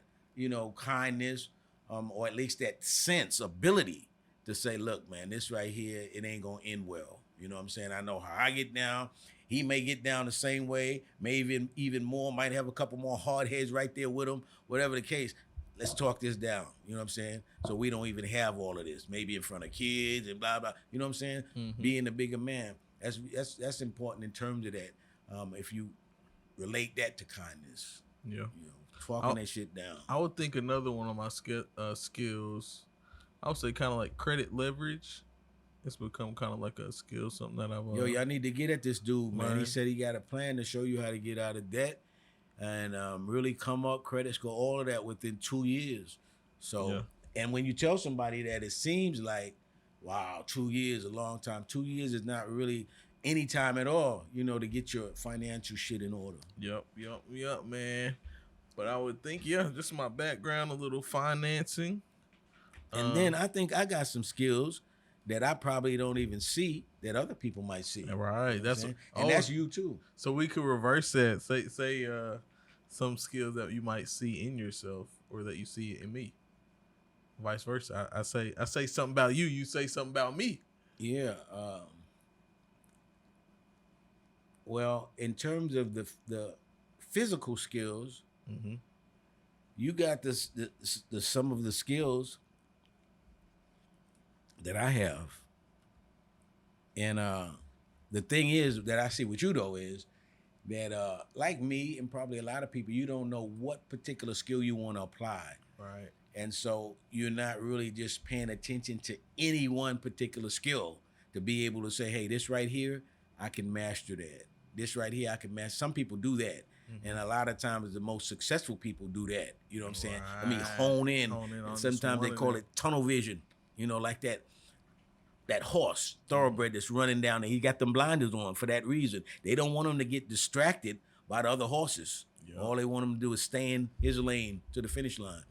kindness, or at least that sense, ability to say, look, man, this right here, it ain't going to end well. You know what I'm saying? I know how I get down. He may get down the same way, maybe even more, might have a couple more hard heads right there with him, whatever the case. Let's talk this down. You know what I'm saying? So we don't even have all of this, maybe in front of kids and blah, blah. You know what I'm saying? Mm-hmm. Being the bigger man. That's important in terms of that. If you relate that to kindness. Yeah. Talking that shit down. I would think another one of my skills, I would say kind of like credit leverage. It's become kind of like a skill, something that I've... y'all need to get at this dude, man. He said he got a plan to show you how to get out of debt and really come up, credit score, all of that within 2 years. So, and when you tell somebody that, it seems like, wow, 2 years, a long time. 2 years is not really any time at all, to get your financial shit in order. Yep, man. But I would think, just my background, a little financing. And then I think I got some skills that I probably don't even see that other people might see. Right. That's you too. So we could reverse that. Say some skills that you might see in yourself or that you see in me. Vice versa. I say something about you, you say something about me. Yeah. Well, in terms of the physical skills, mm-hmm. you got the some of the skills that I have And the thing is that I see with you though is that like me and probably a lot of people, you don't know what particular skill you want to apply. Right. And so you're not really just paying attention to any one particular skill to be able to say, hey, this right here, I can master that. This right here, I can master. Some people do that. Mm-hmm. And a lot of times the most successful people do that. You know what I'm saying? Right. I mean, hone in and sometimes they call it tunnel vision, you know, like that horse, thoroughbred that's running down and he got them blinders on for that reason. They don't want him to get distracted by the other horses. Yep. All they want him to do is stay in his lane to the finish line.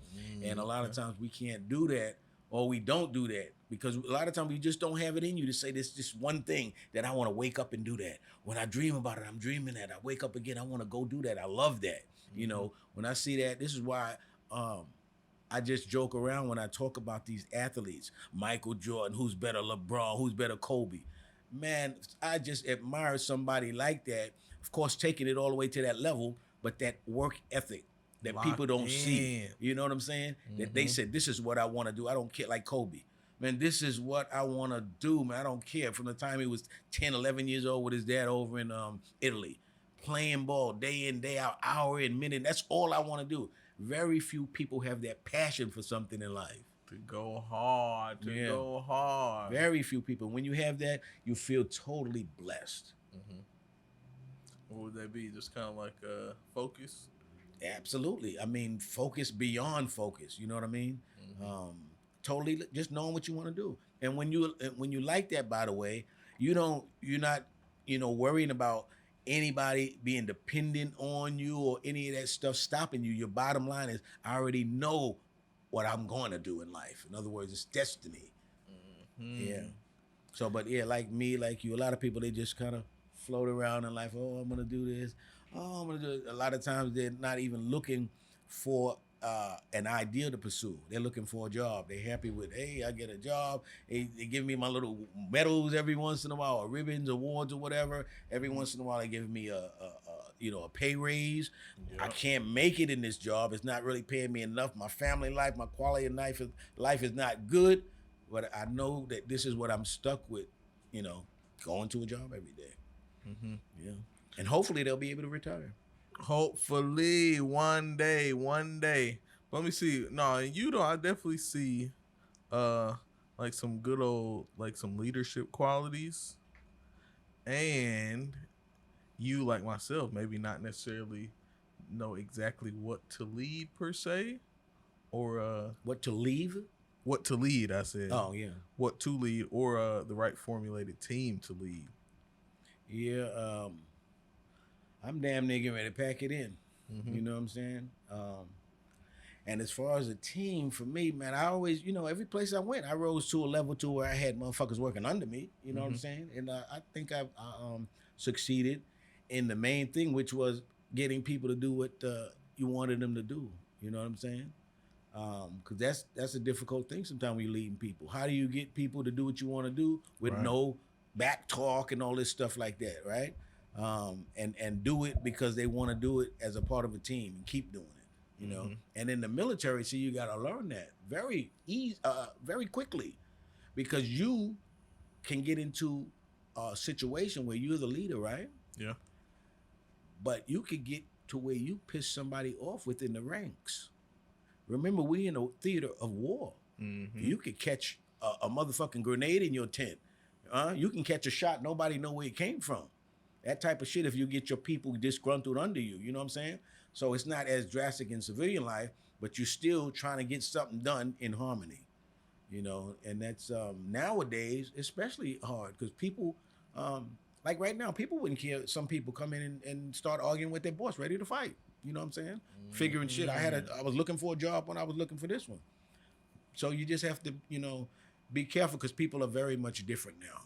And a lot of times we can't do that, or we don't do that because a lot of times we just don't have it in you to say this just one thing that I want to wake up and do that. When I dream about it, I'm dreaming that. I wake up again, I want to go do that. I love that. Mm-hmm. You know, when I see that, this is why I just joke around when I talk about these athletes. Michael Jordan, who's better LeBron, who's better Kobe. Man, I just admire somebody like that. Of course, taking it all the way to that level, but that work ethic that people don't see. You know what I'm saying? Mm-hmm. That they said, this is what I want to do. I don't care, like Kobe. Man, this is what I want to do, man. I don't care. From the time he was 10, 11 years old with his dad over in Italy, playing ball day in, day out, hour in, minute. That's all I want to do. Very few people have that passion for something in life. To go hard, go hard. Very few people. When you have that, you feel totally blessed. Mm-hmm. What would that be? Just kind of like focus? Absolutely. I mean, focus beyond focus. You know what I mean? Mm-hmm. Totally just knowing what you want to do. And when you like that, by the way, you're not, worrying about anybody being dependent on you or any of that stuff stopping you. Your bottom line is, I already know what I'm going to do in life. In other words, it's destiny. Mm-hmm. Yeah. So, but yeah, like me, like you, a lot of people, they just kind of float around in life. Oh, I'm going to do this. Oh, I'm going to do it. A lot of times they're not even looking for an ideal to pursue. They're looking for a job. They're happy with, hey, I get a job. They give me my little medals every once in a while, or ribbons, awards, or whatever. Every once in a while, they give me a pay raise. Yep. I can't make it in this job. It's not really paying me enough. My family life, my quality of life is not good. But I know that this is what I'm stuck with, going to a job every day. Mm-hmm. Yeah. And hopefully they'll be able to retire. Hopefully one day. But let me see. No, you know, I definitely see like some good old, like some leadership qualities. And you, like myself, maybe not necessarily know exactly what to lead per se. Or what to leave? What to lead, I said. Oh, yeah. What to lead, or the right formulated team to lead. Yeah, I'm damn near getting ready to pack it in. Mm-hmm. You know what I'm saying? And as far as a team, for me, man, I always, every place I went, I rose to a level to where I had motherfuckers working under me. You know what I'm saying? And I think I succeeded in the main thing, which was getting people to do what you wanted them to do. You know what I'm saying? Because that's a difficult thing sometimes when you're leading people. How do you get people to do what you want to do with no back talk and all this stuff like that, right? And do it because they want to do it as a part of a team and keep doing it, you know? And in the military, you got to learn that very quickly, because you can get into a situation where you're the leader, right? Yeah. But you could get to where you piss somebody off within the ranks. Remember, we in a theater of war. Mm-hmm. You could catch a motherfucking grenade in your tent. You can catch a shot, nobody know where it came from. That type of shit if you get your people disgruntled under you, you know what I'm saying? So it's not as drastic in civilian life, but you're still trying to get something done in harmony, and that's nowadays especially hard because people, like right now, people wouldn't care. Some people come in and start arguing with their boss, ready to fight. You know what I'm saying? Figuring shit. I was looking for a job when I was looking for this one. So you just have to, be careful because people are very much different now.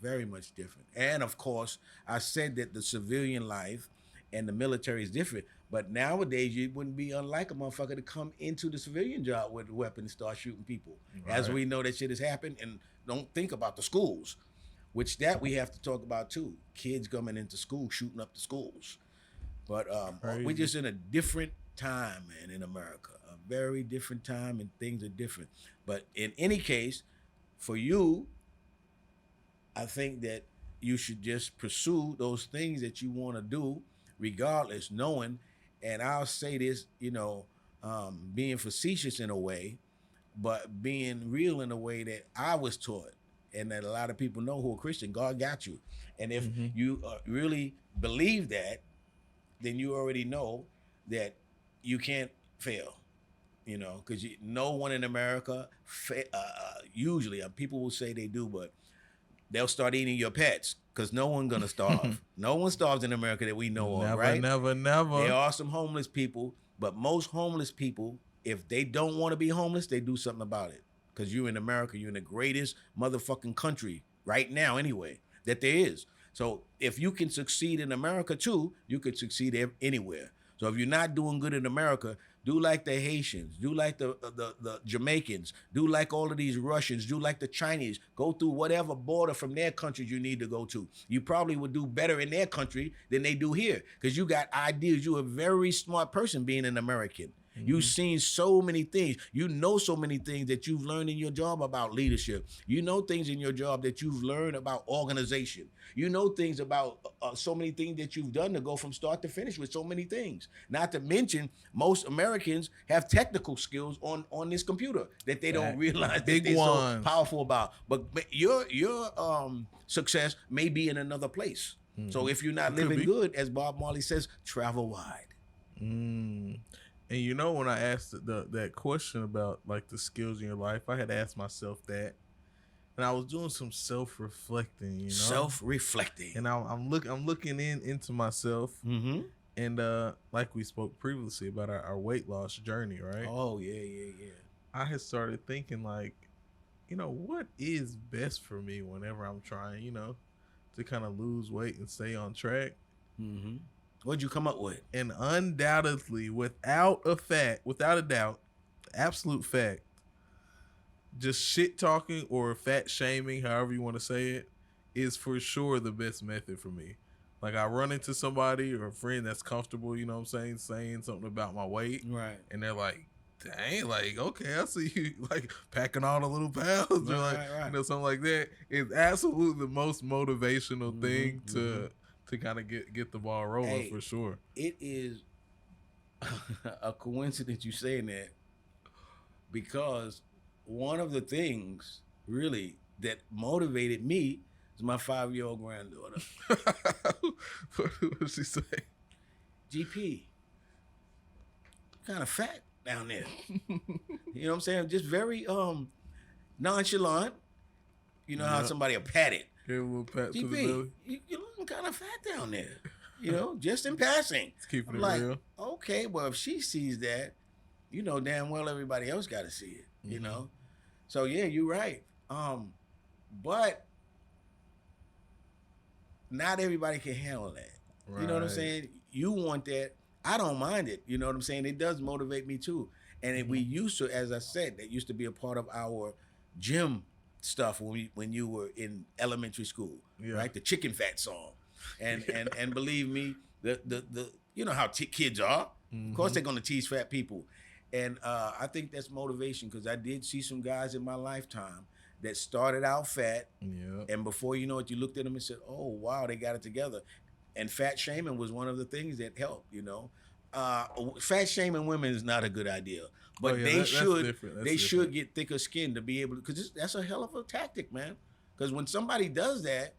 Very much different. And of course, I said that the civilian life and the military is different. But nowadays, it wouldn't be unlike a motherfucker to come into the civilian job with a weapon and start shooting people. Right. As we know that shit has happened, and don't think about the schools, which that we have to talk about too. Kids coming into school, shooting up the schools. But we're just in a different time, man, in America. A very different time, and things are different. But in any case, for you, I think that you should just pursue those things that you want to do, regardless, knowing. And I'll say this, being facetious in a way, but being real in a way that I was taught, and that a lot of people know who are Christian. God got you, and if you really believe that, then you already know that you can't fail. Because no one in America, usually, people will say they do, but they'll start eating your pets because no one's gonna starve. No one starves in America that we know of, right? Never. There are some homeless people, but most homeless people, if they don't want to be homeless, they do something about it. Because you're in America, you're in the greatest motherfucking country right now, anyway, that there is. So if you can succeed in America too, you could succeed anywhere. So if you're not doing good in America, do like the Haitians, do like the Jamaicans, do like all of these Russians, do like the Chinese. Go through whatever border from their countries you need to go to. You probably would do better in their country than they do here because you got ideas. You're a very smart person being an American. You've seen so many things. You know so many things that you've learned in your job about leadership. You know things in your job that you've learned about organization. You know things about so many things that you've done to go from start to finish with so many things. Not to mention, most Americans have technical skills on this computer that they don't realize that they're so powerful about. But your success may be in another place. So if you're not living good, as Bob Marley says, travel wide. And when I asked that question about like the skills in your life, I had asked myself that, and I was doing some self-reflecting. Self-reflecting. And I'm looking into myself, and like we spoke previously about our weight loss journey, right? Oh yeah. I had started thinking like, what is best for me whenever I'm trying, to kind of lose weight and stay on track. What'd you come up with? And undoubtedly, without a doubt, absolute fact, just shit talking or fat shaming, however you want to say it, is for sure the best method for me. Like I run into somebody or a friend that's comfortable, saying something about my weight. Right. And they're like, dang, like, okay, I see you like packing on a little pounds or like, something like that. It's absolutely the most motivational thing to kind of get the ball rolling, for sure. It is a coincidence you saying that, because one of the things really that motivated me is my 5-year-old granddaughter. What did she say? GP, kind of fat down there. You know what I'm saying? Just very nonchalant. You know how somebody will pat it. Give a little pat to the GP, belly. you're looking kind of fat down there. Just in passing. It's keeping I'm it like, real. Okay, well, if she sees that, damn well everybody else got to see it, So, yeah, you're right. But not everybody can handle that. Right. You know what I'm saying? You want that. I don't mind it. You know what I'm saying? It does motivate me, too. And we used to, as I said, that used to be a part of our gym stuff when you were in elementary school, right? The chicken fat song, and believe me, the how kids are. Of course, they're gonna tease fat people, and I think that's motivation, because I did see some guys in my lifetime that started out fat, and before you know it, you looked at them and said, "Oh wow, they got it together." And fat shaming was one of the things that helped. Fat shaming women is not a good idea. But they should get thicker skin to be able to, because that's a hell of a tactic, man. Because when somebody does that,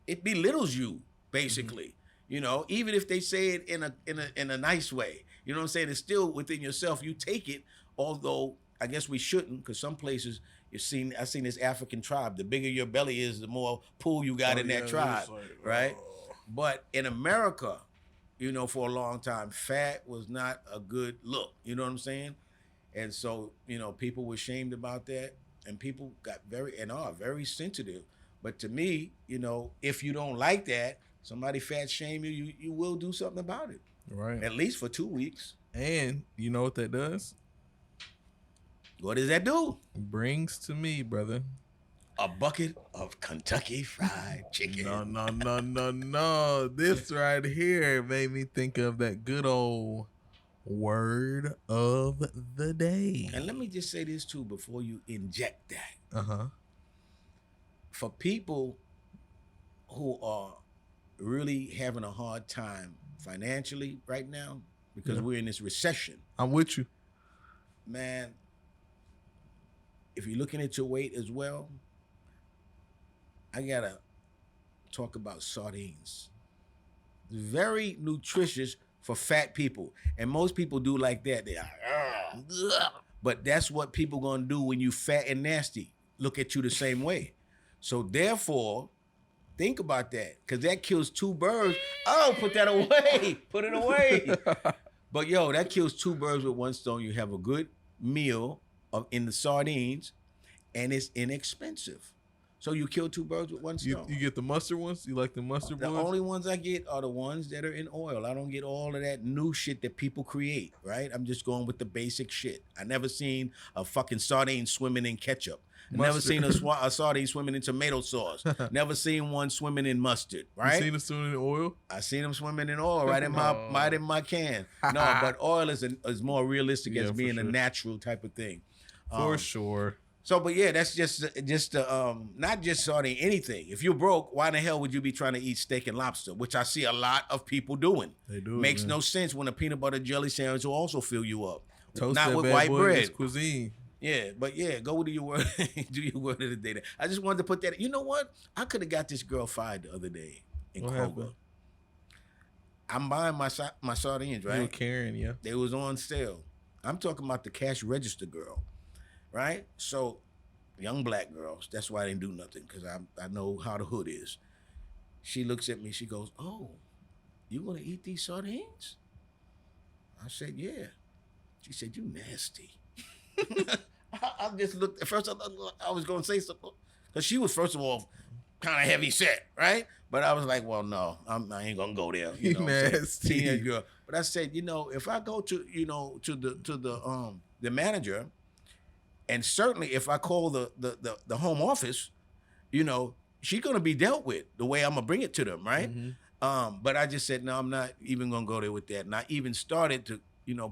it belittles you, basically. Even if they say it in a nice way. You know what I'm saying? It's still within yourself. You take it, although I guess we shouldn't, because some places I've seen this African tribe. The bigger your belly is, the more pull you got in that tribe, right? But in America, for a long time, fat was not a good look. You know what I'm saying? And so, people were shamed about that, and people got very sensitive. But to me, if you don't like that, somebody fat shame you, you will do something about it. Right. At least for 2 weeks. And you know what that does? What does that do? Brings to me, brother, a bucket of Kentucky Fried Chicken. No. This right here made me think of that good old word of the day. And let me just say this too before you inject that. For people who are really having a hard time financially right now because we're in this recession. I'm with you. Man, if you're looking at your weight as well, I gotta talk about sardines. Very nutritious for fat people. And most people do like that. They are, but that's what people gonna do when you fat and nasty. Look at you the same way. So therefore, think about that, because that kills two birds. Oh, put that away. Put it away. But yo, that kills two birds with one stone. You have a good meal in the sardines, and it's inexpensive. So you kill two birds with one stone. You get the mustard ones? You like the mustard ones? The only ones I get are the ones that are in oil. I don't get all of that new shit that people create, right? I'm just going with the basic shit. I never seen a fucking sardine swimming in ketchup. Never seen a sardine swimming in tomato sauce. Never seen one swimming in mustard, right? You seen them swimming in oil? I seen them swimming in oil right in my can. No, but oil is more realistic as being a natural type of thing. For sure. So, but yeah, that's just not just sardine, anything. If you're broke, why the hell would you be trying to eat steak and lobster, which I see a lot of people doing? They do. Makes no sense when a peanut butter jelly sandwich will also fill you up. Toast not with bad white boy, bread. it's cuisine. Yeah, but yeah, go do your word. Do your word of the day. I just wanted to put that. You know what? I could have got this girl fired the other day in Kroger. I'm buying my sardines, right? You were carrying, yeah. They was on sale. I'm talking about the cash register girl, right? So, young black girls. That's why I didn't do nothing, because I know how the hood is. She looks at me. She goes, "Oh, you gonna eat these sardines?" I said, "Yeah." She said, "You nasty." I just looked. At first, I was going to say something, because she was, first of all, kind of heavy set, right? But I was like, well, no, I ain't gonna go there. You know, nasty teenage girl. But I said, if I go to the manager, and certainly if I call the home office, she's gonna be dealt with the way I'm gonna bring it to them, right? Mm-hmm. But I just said, no, I'm not even gonna go there with that. And I even started to,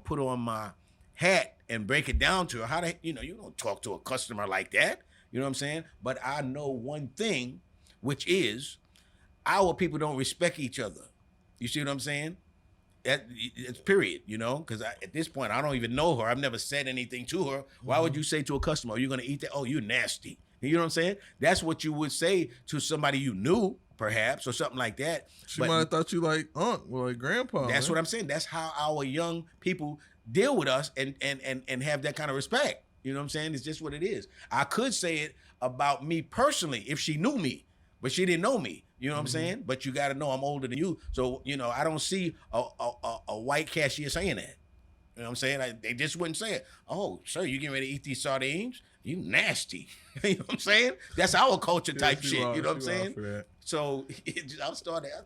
put on my hat and break it down to her. How to, you don't talk to a customer like that. You know what I'm saying? But I know one thing, which is our people don't respect each other. You see what I'm saying? It's period, because at this point, I don't even know her. I've never said anything to her. Why would you say to a customer, are you going to eat that? Oh, you're nasty. You know what I'm saying? That's what you would say to somebody you knew, perhaps, or something like that. She might have thought you like uncle or like grandpa. That's what I'm saying. That's how our young people deal with us and have that kind of respect. You know what I'm saying? It's just what it is. I could say it about me personally if she knew me, but she didn't know me. You know what I'm saying? But you got to know I'm older than you. So, I don't see a white cashier saying that. You know what I'm saying? They just wouldn't say it. Oh, sir, you getting ready to eat these sardines? You nasty. You know what I'm saying? That's our culture type shit. You know what I'm saying? So I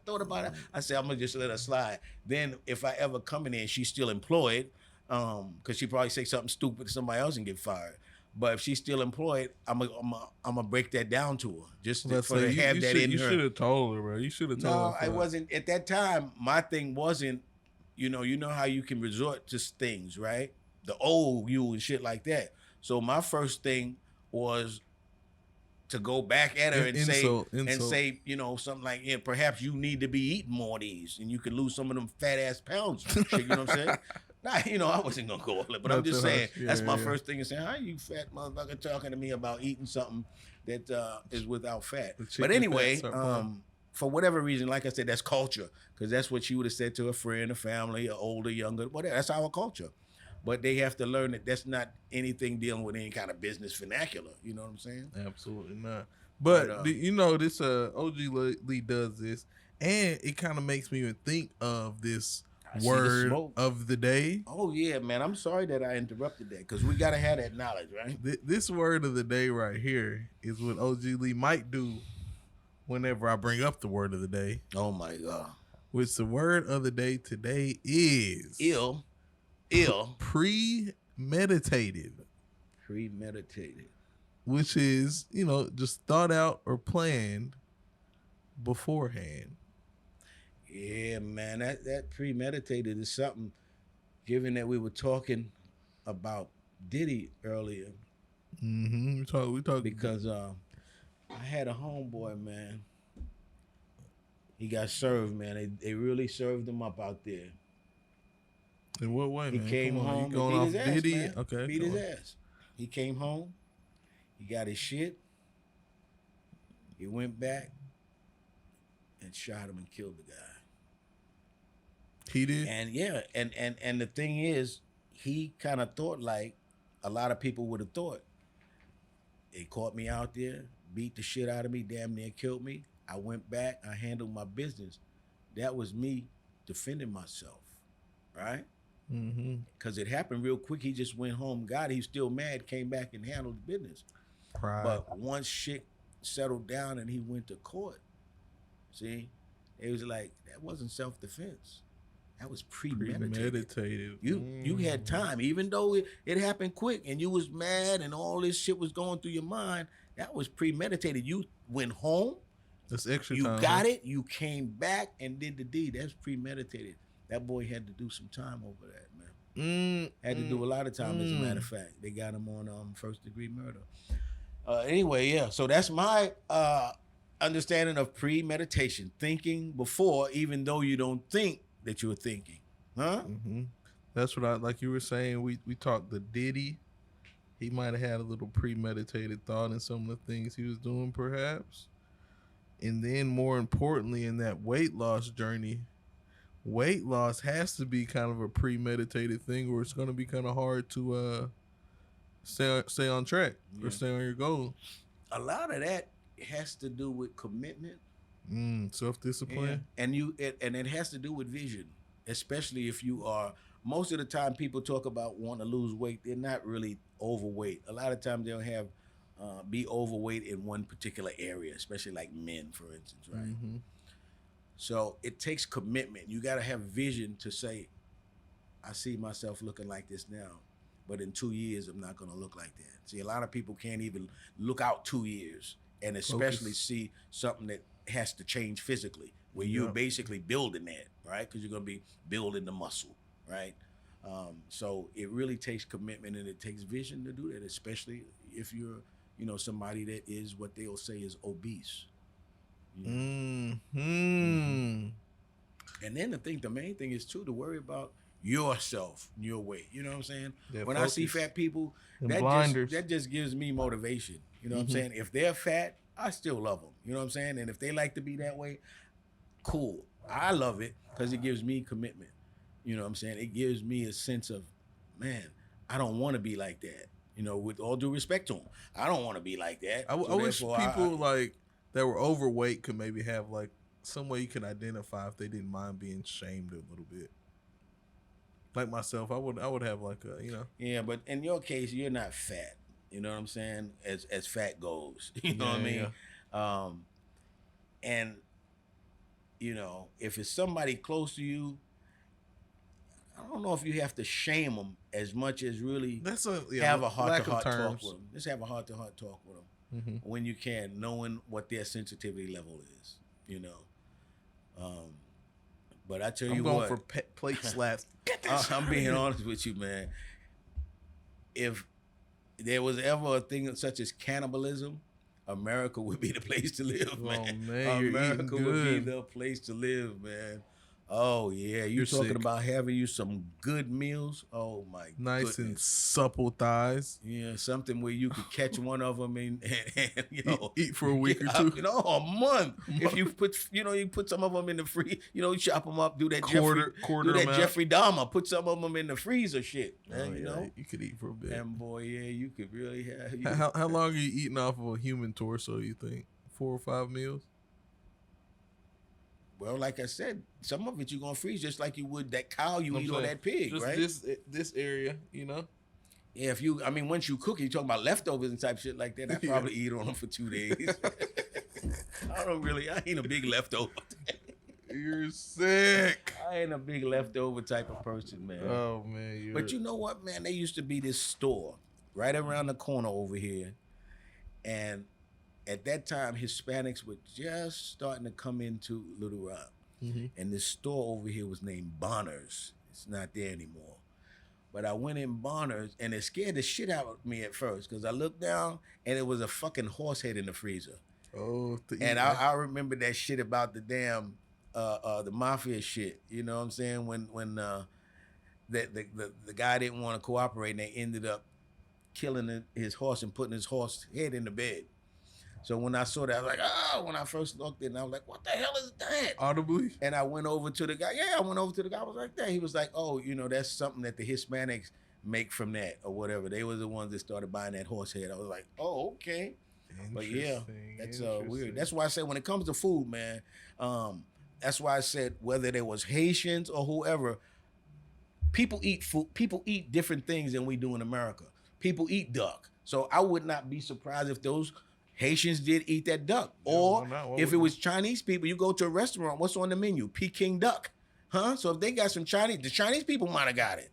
thought about it. I said, I'm going to just let her slide. Then if I ever come in there and she's still employed, because she probably say something stupid to somebody else and get fired. But if she's still employed, I'm gonna break that down to her just for her to have that in her. You should have told her, bro. You should have told her. No, I wasn't at that time. My thing wasn't, you know how you can resort to things, right? The old you and shit like that. So my first thing was to go back at her and say, something like, yeah, perhaps you need to be eating more of these, and you can lose some of them fat ass pounds. And shit, you know what I'm saying? Nah, I wasn't gonna go all it, but I'm just saying that's my first thing is saying, how you fat motherfucker talking to me about eating something that is without fat? But anyway, for whatever reason, like I said, that's culture, because that's what she would have said to a friend, a family, or older, younger, whatever. That's our culture. But they have to learn that that's not anything dealing with any kind of business vernacular. You know what I'm saying? Absolutely not. But this OG Lee does this, and it kind of makes me even think of this word of the day. Oh yeah, man. I'm sorry that I interrupted that, because we gotta have that knowledge, right? This word of the day right here is what OG Lee might do whenever I bring up the word of the day. Oh my God. Which the word of the day today is ill. Premeditated. Premeditated. Which is, just thought out or planned beforehand. Yeah, man, that premeditated is something, given that we were talking about Diddy earlier. Mm-hmm. We talk because I had a homeboy, man, He got served, man. They really served him up out there. In what way, man? He came home and beat his ass, Diddy? man. Okay, beat his ass. He came home. He got his shit. He went back and shot him and killed the guy. He did? And yeah, and the thing is, he kind of thought like a lot of people would have thought. They caught me out there, beat the shit out of me, damn near killed me. I went back, I handled my business. That was me defending myself, right? Because it happened real quick. He just went home, got it. He was still mad, came back and handled the business. Pride. But once shit settled down and he went to court, see, it was like, that wasn't self-defense. That was premeditated. You had time, even though it happened quick and you was mad and all this shit was going through your mind. That was premeditated. You went home. That's extra you time. You got it. You came back and did the deed. That's premeditated. That boy had to do some time over that, man. Had to do a lot of time, as a matter of fact. They got him on first-degree murder. Anyway, yeah. So that's my understanding of premeditation. Thinking before, even though you don't think that you're thinking. Huh? That's what like you were saying, we talked to Diddy. He might have had a little premeditated thought in some of the things he was doing, perhaps. And then more importantly, in that weight loss journey, weight loss has to be kind of a premeditated thing, or it's going to be kind of hard to stay on track or stay on your goal. A lot of that has to do with commitment, self-discipline, and it has to do with vision, especially if you are. Most of the time, people talk about wanting to lose weight. They're not really overweight. A lot of times, they'll have be overweight in one particular area, especially like men, for instance, right? So it takes commitment. You got to have vision to say, I see myself looking like this now, but in 2 years, I'm not going to look like that. See, a lot of people can't even look out 2 years and especially see something that has to change physically, where you're basically building that, right? Because you're going to be building the muscle, right? So it really takes commitment and it takes vision to do that, especially if you're, somebody that is what they'll say is obese. And then the main thing is too, to worry about yourself, your weight. You know what I'm saying? When I see fat people, that just gives me motivation. You know what I'm saying? If they're fat, I still love them. You know what I'm saying? And if they like to be that way, cool. I love it because it gives me commitment. You know what I'm saying? It gives me a sense of, man, I don't want to be like that. With all due respect to them, I don't want to be like that. I wish people like that were overweight could maybe have like some way you can identify if they didn't mind being shamed a little bit. Like myself, I would have like a, Yeah, but in your case, you're not fat. You know what I'm saying? As fat goes. You know what I mean? Yeah. And, if it's somebody close to you, I don't know if you have to shame them as much as really have a heart-to-heart talk with them. Just have a heart-to-heart talk with them when you can, knowing what their sensitivity level is, But I tell you what. I'm going for plate slaps. I'm being honest with you, man. If there was ever a thing such as cannibalism, America would be the place to live, man. Oh, man, America would be the place to live, man. Oh, yeah. You're talking sick. About having you some good meals. Oh, my nice and supple thighs. Yeah, something where you could catch one of them and eat for a week or two. A month. If you put, you put some of them in the freezer, you chop them up, do that quarter Jeffrey Dahmer, put some of them in the freezer shit. Man, you could eat for a bit. And boy, yeah, you could really have. How long are you eating off of a human torso, you think? 4 or 5 meals? Well, like I said, some of it you're gonna freeze just like you would that cow you eat or that pig, just right? This area, Yeah, if once you cook it, you're talking about leftovers and type shit like that. I probably eat on them for 2 days. I ain't a big leftover. You're sick. I ain't a big leftover type of person, man. Oh man, but you know what, man? There used to be this store right around the corner over here, and at that time, Hispanics were just starting to come into Little Rock. And this store over here was named Bonner's. It's not there anymore. But I went in Bonner's, and it scared the shit out of me at first because I looked down, and it was a fucking horse head in the freezer. Oh. And I remember that shit about the damn the mafia shit. You know what I'm saying? When the guy didn't want to cooperate and they ended up killing his horse and putting his horse head in the bed. So when I saw that, I was like, oh, when I first looked in, I was like, what the hell is that? Audibly? And I went over to the guy. Yeah, I went over to the guy. I was like, that. He was like, oh, that's something that the Hispanics make from that or whatever. They were the ones that started buying that horse head. I was like, oh, okay. But yeah, that's weird. That's why I said when it comes to food, man, that's why I said whether there was Haitians or whoever, people eat food. People eat different things than we do in America. People eat duck. So I would not be surprised if those Haitians did eat that duck. Or if it was Chinese people, you go to a restaurant, what's on the menu? Peking duck. Huh? So if they got some Chinese, the Chinese people might have got it.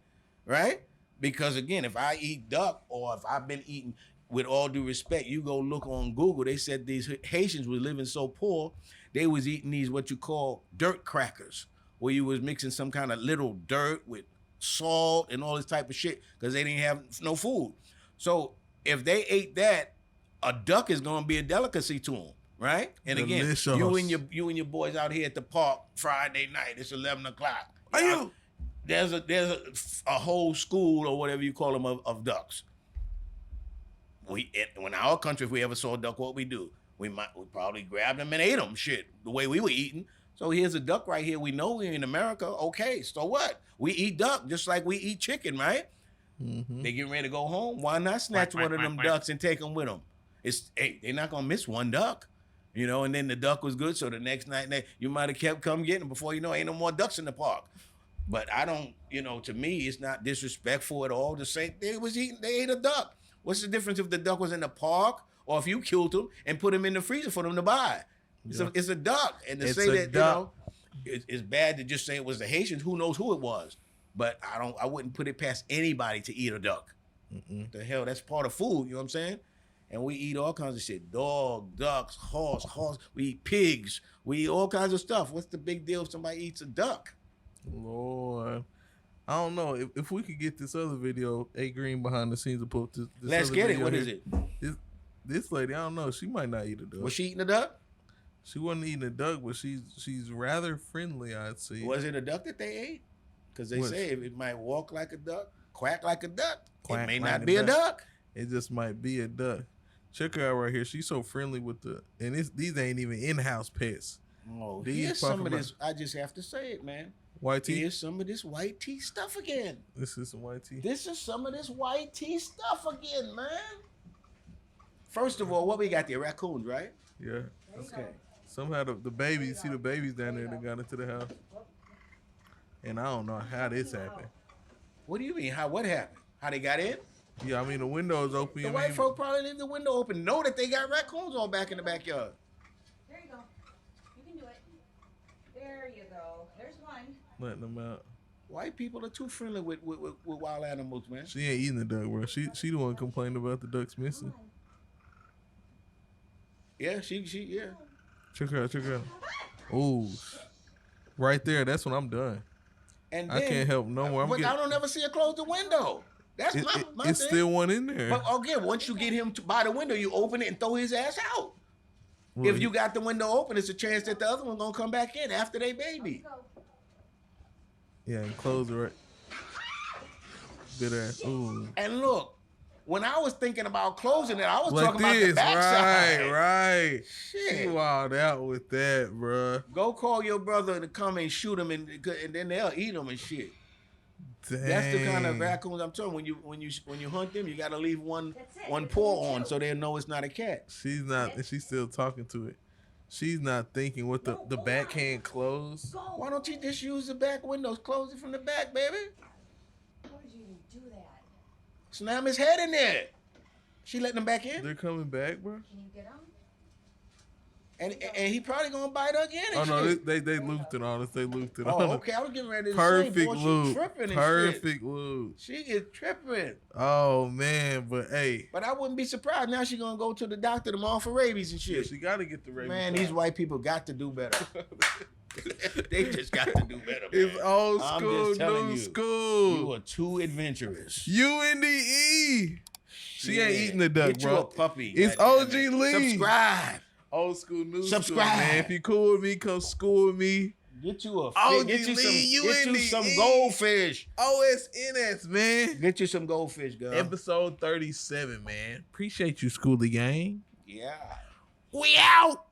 Right? Because again, if I eat duck or if I've been eating, with all due respect, you go look on Google, they said these Haitians were living so poor, they was eating these what you call dirt crackers, where you was mixing some kind of little dirt with salt and all this type of shit because they didn't have no food. So if they ate that, a duck is gonna be a delicacy to them, right? And delicious. Again, you and your boys out here at the park Friday night. It's 11 o'clock. There's a whole school or whatever you call them of ducks. In our country, if we ever saw a duck, what we do? We probably grabbed them and ate them. Shit, the way we were eating. So here's a duck right here. We know we're in America. Okay, so what? We eat duck just like we eat chicken, right? Mm-hmm. They getting ready to go home. Why not snatch one of them ducks and take them with them? They're not gonna miss one duck, And then the duck was good, so the next night you might have kept getting them. Before you know, ain't no more ducks in the park. But I don't, to me, it's not disrespectful at all to say they ate a duck. What's the difference if the duck was in the park or if you killed them and put them in the freezer for them to buy? It's a duck, and to say that it's bad to just say it was the Haitians. Who knows who it was? But I wouldn't put it past anybody to eat a duck. Mm-mm. The hell, that's part of food. You know what I'm saying? And we eat all kinds of shit: dog, ducks, horse. We eat pigs. We eat all kinds of stuff. What's the big deal if somebody eats a duck? Lord, I don't know if we could get this other video, A Green behind the scenes, to put this. Let's get it. What is it? This lady, I don't know. She might not eat a duck. Was she eating a duck? She wasn't eating a duck, but she's rather friendly, I'd say. Was it a duck that they ate? Because they say it might walk like a duck, quack like a duck. It may not be a duck. It just might be a duck. Check her out right here. She's so friendly with these ain't even in-house pets. Oh, here's some of this. I just have to say it, man. White tea? Here's some of this white tea stuff again. This is some white tea? This is some of this white tea stuff again, man. First of all, what we got there? Raccoons, right? Yeah. Okay. Somehow the babies, see the babies down there that got into the house. And I don't know how this happened. What do you mean? What happened? How they got in? Yeah, I mean, the window is open. The white folk probably leave the window open. Know that they got raccoons all back in the backyard. There you go. You can do it. There you go. There's one. Letting them out. White people are too friendly with wild animals, man. She ain't eating the duck, bro. She the one complaining about the ducks missing. Yeah, yeah. Check her out. Ooh. Right there, that's when I'm done. And then, I can't help no more. I don't ever see her close the window. That's my it's thing. Still one in there. But again, once you get him by the window, you open it and throw his ass out. Right. If you got the window open, it's a chance that the other one gonna come back in after they baby. Yeah, and close it right. Good ass. Ooh. And look, when I was thinking about closing it, I was like talking about the backside. Right. Shit. She wild out with that, bruh. Go call your brother to come and shoot him, and then they'll eat him and shit. Dang. That's the kind of raccoons I'm talking. When you hunt them, you gotta leave one paw on so they'll know it's not a cat. She's not. She's still talking to it. She's not thinking what the backhand close. Why don't you just use the back windows? Close it from the back, baby. Why would you do that? Slam his head in there. She letting him back in? They're coming back, bro. Can you get him? And he probably gonna bite her again. Oh no, they looped it on us. They looped it on us. Oh, okay. I was getting ready to perfect say, boy, loop. Perfect loop. She is tripping. Oh man, but hey. But I wouldn't be surprised. Now she gonna go to the doctor tomorrow for rabies and shit. Yeah, she gotta get the rabies. Man, these white people got to do better. They just got to do better, man. It's old school, new school. You are too adventurous. UNDE. She ain't eating the duck, Get bro. You a puppy. It's OG Lee. Subscribe. Old school, new Subscribe. school, man. If you cool with me, come school with me. Get you a OG fish. Get you some Lee. goldfish. OSNS, man. Get you some goldfish, girl. Episode 37, man. Appreciate you, Schoolie Gang. Yeah. We out.